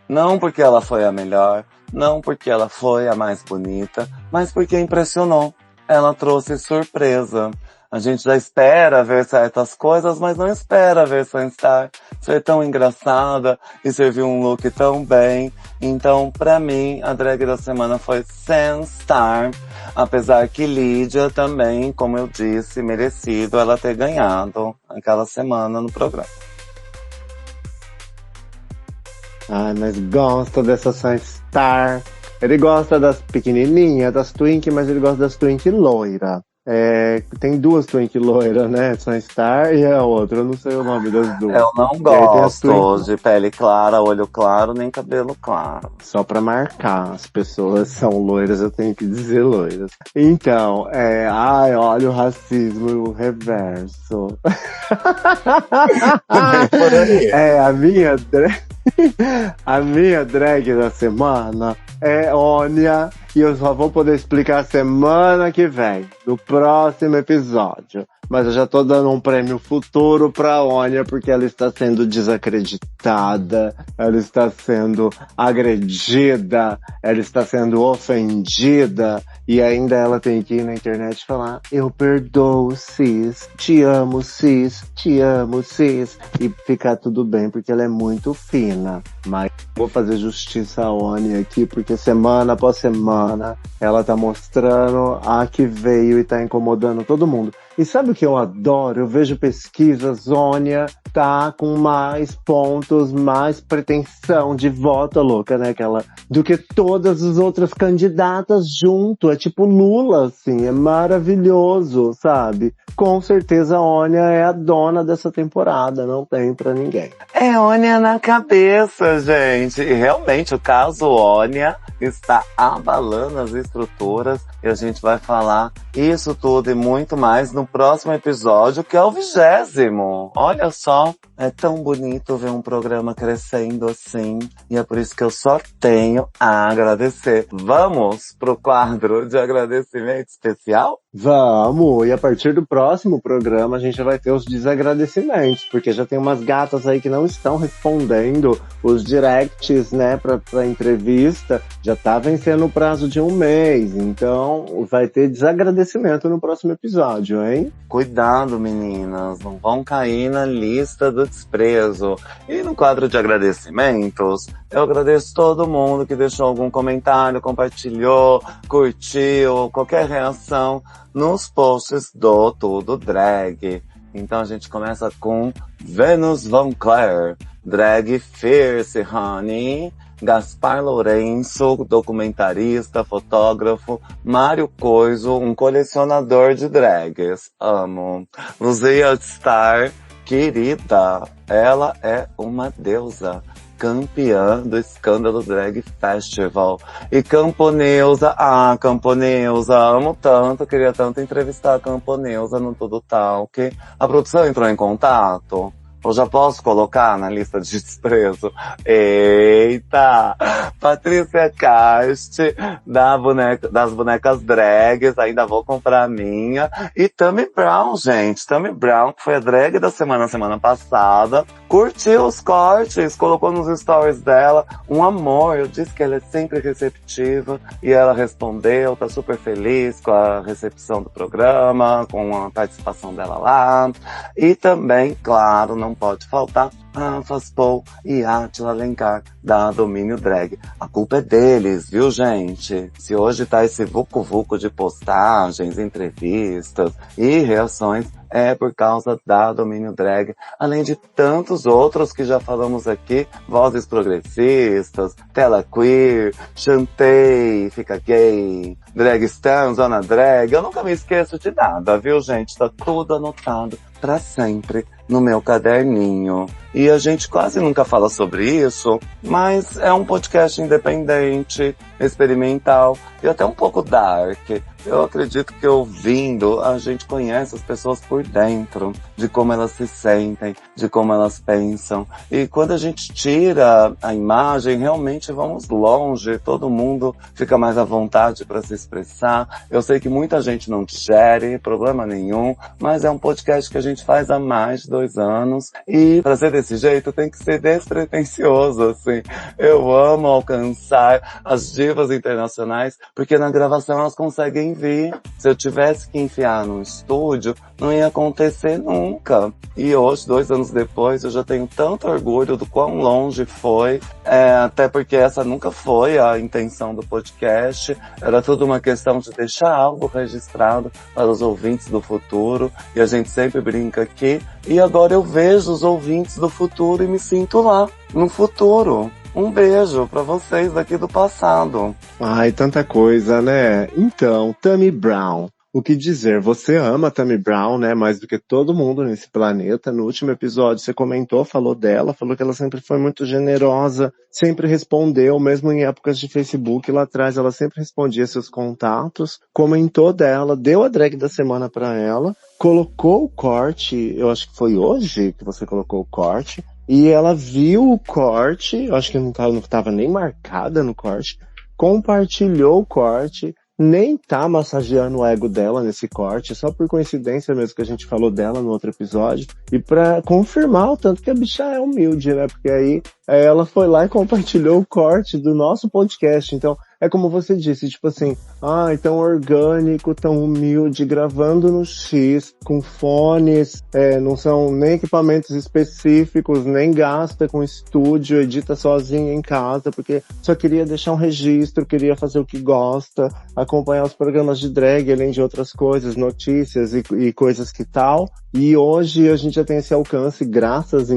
Não porque ela foi a melhor, não porque ela foi a mais bonita, mas porque impressionou. Ela trouxe surpresa. A gente já espera ver certas coisas, mas não espera ver Sunstar ser tão engraçada e servir um look tão bem. Então, pra mim, a drag da semana foi Sunstar. Apesar que Lídia também, como eu disse, merecido ela ter ganhado aquela semana no programa. Ai, mas gosta dessa Sunstar. Ele gosta das pequenininhas, das Twink, mas ele gosta das Twink loira. Tem duas Twink loiras, né? Sunstar e a outra, eu não sei o nome das duas. Eu não E aí tem as gosto de pele clara, olho claro, nem cabelo claro. Só pra marcar, as pessoas são loiras, eu tenho que dizer loiras. Então, ai, olha o racismo reverso. Por aí. A minha drag da semana é Ônia, e eu só vou poder explicar semana que vem, no próximo episódio. Mas eu já tô dando um prêmio futuro pra Ônia, porque ela está sendo desacreditada, ela está sendo agredida, ela está sendo ofendida, e ainda ela tem que ir na internet falar: eu perdoo, cis, te amo, cis, e ficar tudo bem, porque ela é muito fina. Mas vou fazer justiça à Ônia aqui, porque semana após semana ela tá mostrando a que veio e tá incomodando todo mundo. E sabe o que eu adoro? Eu vejo pesquisas, Ônia tá com mais pontos, mais pretensão de voto, louca, né? Do que todas as outras candidatas junto. É tipo Lula, assim, é maravilhoso, sabe? Com certeza a Ônia é a dona dessa temporada, não tem pra ninguém. É Ônia na cabeça, gente. E realmente o caso Ônia está abalando as estruturas e a gente vai falar isso tudo e muito mais no próximo episódio, que é o 20º. Olha só, é tão bonito ver um programa crescendo assim e é por isso que eu só tenho a agradecer. Vamos pro quadro de agradecimento especial? Vamos! E a partir do próximo programa a gente já vai ter os desagradecimentos, porque já tem umas gatas aí que não estão respondendo os directs, né, pra entrevista. Já tá vencendo o prazo de 1 mês, então vai ter desagradecimento no próximo episódio, hein? Cuidado, meninas, não vão cair na lista do desprezo. E no quadro de agradecimentos, eu agradeço todo mundo que deixou algum comentário, compartilhou, curtiu, qualquer reação nos posts do Tudo Drag. Então a gente começa com Venus Van Clare, Drag Fierce Honey, Gaspar Lourenço, documentarista, fotógrafo, Mário Coiso, um colecionador de drags. Amo. Luzia Star, querida, ela é uma deusa. Campeã do Escândalo Drag Festival. E Camponeusa, Camponeusa, amo tanto, queria tanto entrevistar a Camponeusa no Tudo Talk. A produção entrou em contato? Eu já posso colocar na lista de desprezo? Eita! Patrícia Cast, das bonecas drags, ainda vou comprar a minha. E Tammy Brown, gente. Tammy Brown, que foi a drag da semana passada. Curtiu os cortes, colocou nos stories dela. Um amor, eu disse que ela é sempre receptiva. E ela respondeu, tá super feliz com a recepção do programa, com a participação dela lá. E também, claro, não pode faltar Anfas Paul e Átila Alencar, da Domínio Drag. A culpa é deles, viu, gente? Se hoje tá esse vucu-vucu de postagens, entrevistas e reações, é por causa da Domínio Drag, além de tantos outros que já falamos aqui, Vozes Progressistas, Tela Queer, Chantei, Fica Gay, Drag Stan, Zona Drag. Eu nunca me esqueço de nada, viu, gente? Tá tudo anotado pra sempre no meu caderninho. E a gente quase nunca fala sobre isso, mas é um podcast independente, experimental e até um pouco dark. Eu acredito que ouvindo, a gente conhece as pessoas por dentro, de como elas se sentem, de como elas pensam. E quando a gente tira a imagem, realmente vamos longe, todo mundo fica mais à vontade para se expressar. Eu sei que muita gente não digere, problema nenhum, mas é um podcast que a gente faz há mais de 2 anos. E para ser desse jeito tem que ser despretensioso, assim. Eu amo alcançar as divas internacionais, porque na gravação elas conseguem vir. Se eu tivesse que enfiar num estúdio, não ia acontecer nunca. E hoje, 2 anos depois, eu já tenho tanto orgulho do quão longe foi, até porque essa nunca foi a intenção do podcast. Era tudo uma questão de deixar algo registrado para os ouvintes do futuro, e a gente sempre brinca aqui. E agora eu vejo os ouvintes do futuro e me sinto lá, no futuro. Um beijo pra vocês daqui do passado. Ai, tanta coisa, né? Então, Tammy Brown, O que dizer? Você ama a Tammy Brown, né? Mais do que todo mundo nesse planeta. No último episódio você comentou, falou dela, falou que ela sempre foi muito generosa, sempre respondeu, mesmo em épocas de Facebook lá atrás, ela sempre respondia seus contatos, comentou dela, deu a drag da semana pra ela, colocou o corte, eu acho que foi hoje que você colocou o corte, e ela viu o corte, eu acho que não tava nem marcada no corte, compartilhou o corte, nem tá massageando o ego dela nesse corte, só por coincidência mesmo que a gente falou dela no outro episódio, e pra confirmar o tanto que a bicha é humilde, né? Porque aí ela foi lá e compartilhou o corte do nosso podcast, então é como você disse, tipo assim, tão orgânico, tão humilde, gravando no X, com fones, não são nem equipamentos específicos, nem gasta com estúdio, edita sozinha em casa, porque só queria deixar um registro, queria fazer o que gosta, acompanhar os programas de drag, além de outras coisas, notícias e coisas que tal. E hoje a gente já tem esse alcance, graças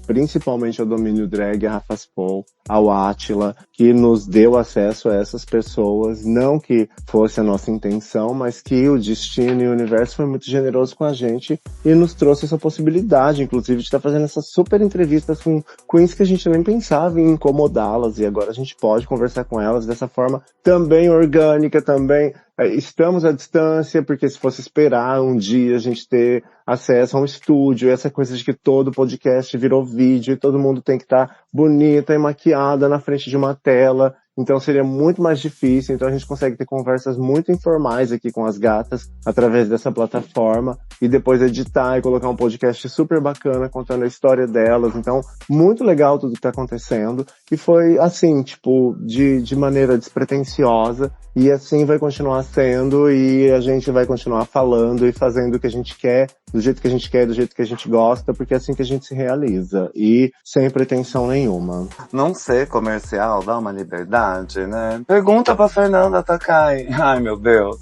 principalmente ao Domínio Drag, a Rafa Spol, ao Átila, que nos deu acesso a essas pessoas, não que fosse a nossa intenção, mas que o destino e o universo foi muito generoso com a gente e nos trouxe essa possibilidade, inclusive, de estar fazendo essas super entrevistas com queens que a gente nem pensava em incomodá-las, e agora a gente pode conversar com elas dessa forma também orgânica, também estamos à distância, porque se fosse esperar um dia a gente ter acesso a um estúdio, essa coisa de que todo podcast virou vídeo e todo mundo tem que estar bonita e maquiada na frente de uma tela, então seria muito mais difícil, então a gente consegue ter conversas muito informais aqui com as gatas através dessa plataforma e depois editar e colocar um podcast super bacana contando a história delas, então muito legal tudo que tá acontecendo e foi assim, tipo, de maneira despretensiosa e assim vai continuar sendo e a gente vai continuar falando e fazendo o que a gente quer, do jeito que a gente quer, do jeito que a gente gosta, porque é assim que a gente se realiza e sem pretensão nenhuma. Não ser comercial dá uma liberdade, né? Pergunta pra Fernanda Takai. Ai, meu Deus.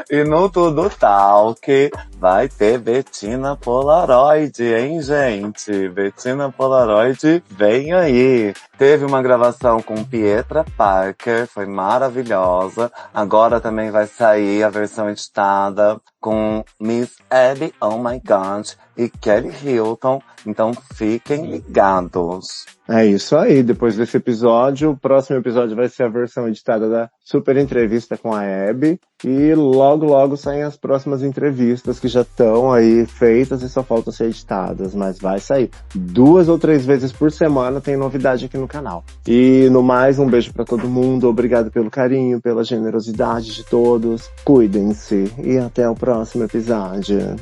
E no Tudo Talk vai ter Bettina Polaroid, hein, gente? Bettina Polaroid vem aí. Teve uma gravação com Pietra Parker, foi maravilhosa. Agora também vai sair a versão editada com Miss Abby, oh my god, e Kelly Hilton. Então fiquem ligados. É isso aí, depois desse episódio, o próximo episódio vai ser a versão editada da super entrevista com a Abby. E logo saem as próximas entrevistas que já estão aí feitas e só faltam ser editadas, mas vai sair. 2 ou 3 vezes por semana tem novidade aqui no canal. E no mais, um beijo pra todo mundo, obrigado pelo carinho, pela generosidade de todos. Cuidem-se e até o próximo episódio.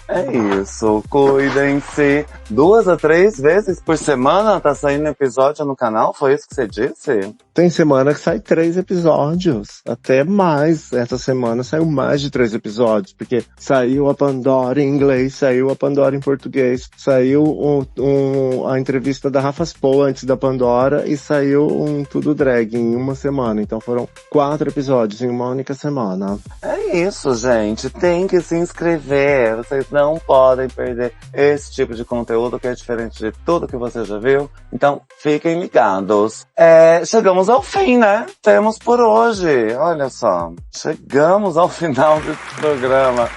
É isso, cuidem-se. 2 a 3 vezes por semana tá saindo episódio no canal, foi isso que você disse? Tem semana que sai 3 episódios, até mais. Essa semana saiu mais de 3 episódios, porque saiu a Pandora em inglês, saiu a Pandora em português, saiu a entrevista da Rafa Spol antes da Pandora e saiu um Tudo Drag em uma semana. Então foram 4 episódios em uma única semana. É isso, gente. Tem que se inscrever. Vocês não podem perder esse tipo de conteúdo que é diferente de tudo que você já viu. Então, fiquem ligados. Chegamos ao fim, né? Temos por hoje. Olha só. Chegamos ao final desse programa.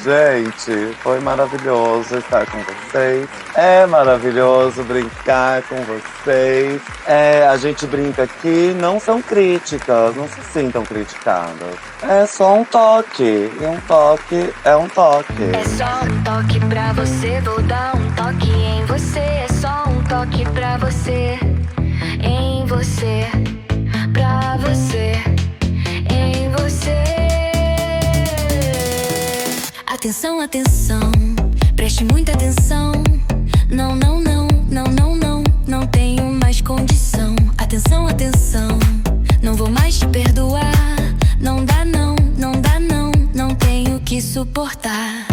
Gente, foi maravilhoso estar com vocês. É maravilhoso brincar com vocês. A gente brinca aqui, não são críticas, não se sintam criticadas. É só um toque. E um toque é um toque. É só um toque pra você, vou dar um toque em você. É só um toque pra você, em você, pra você, em você. Atenção, atenção, preste muita atenção. Não, não, não, não, não, não, não tenho mais condição. Atenção, atenção, não vou mais te perdoar. Não dá não, não dá não, não tenho que suportar.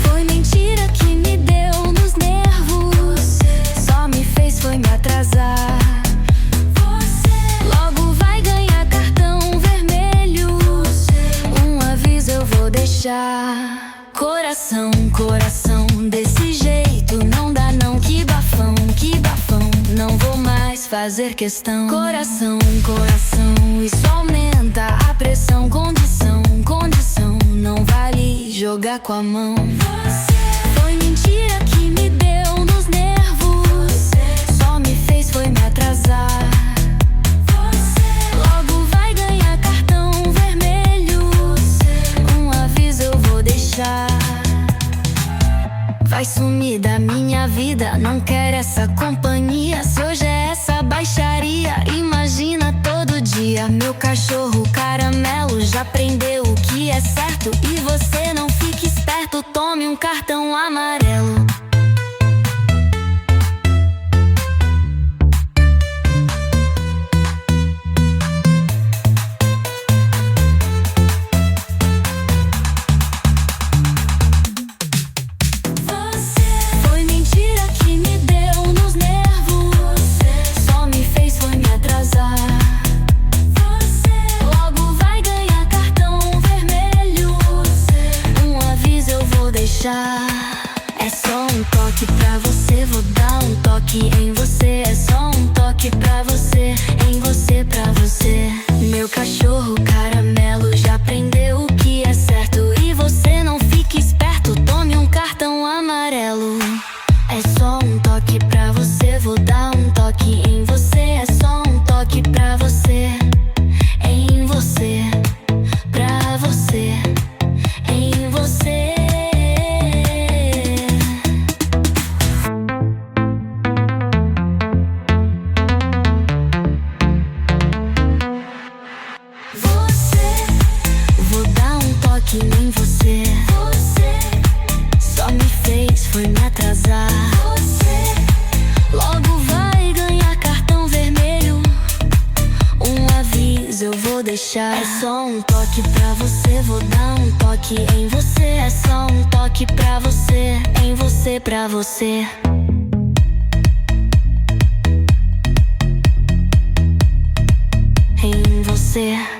Foi mentira que me deu nos nervos, só me fez foi me atrasar. Logo vai ganhar cartão vermelho, um aviso eu vou deixar. Coração, coração, desse jeito não dá não. Que bafão, não vou mais fazer questão. Coração, coração, isso aumenta a pressão. Condição, jogar com a mão. Foi mentira que me deu nos nervos. Só me fez foi me atrasar. Logo vai ganhar cartão vermelho. Um aviso eu vou deixar. Vai sumir da minha vida, não quero essa companhia. Se hoje é essa baixaria, imagina todo dia. Meu cachorro caramelo já aprendeu o que é certo. E você não fica esperto, tome um cartão amarelo. É só um toque pra você, vou dar um toque em você. É só um toque pra você, em você, pra você. Meu cachorro caramelo já aprendeu o que é certo. E você não fica esperto, tome um cartão amarelo. É só um toque pra você, vou dar um toque em você. É só um toque pra você, em você, pra você, em você. Nem você, só me fez foi me atrasar. Logo vai ganhar cartão vermelho. Um aviso eu vou deixar. É só um toque pra você, vou dar um toque em você. É só um toque pra você, em você, pra você. Em você.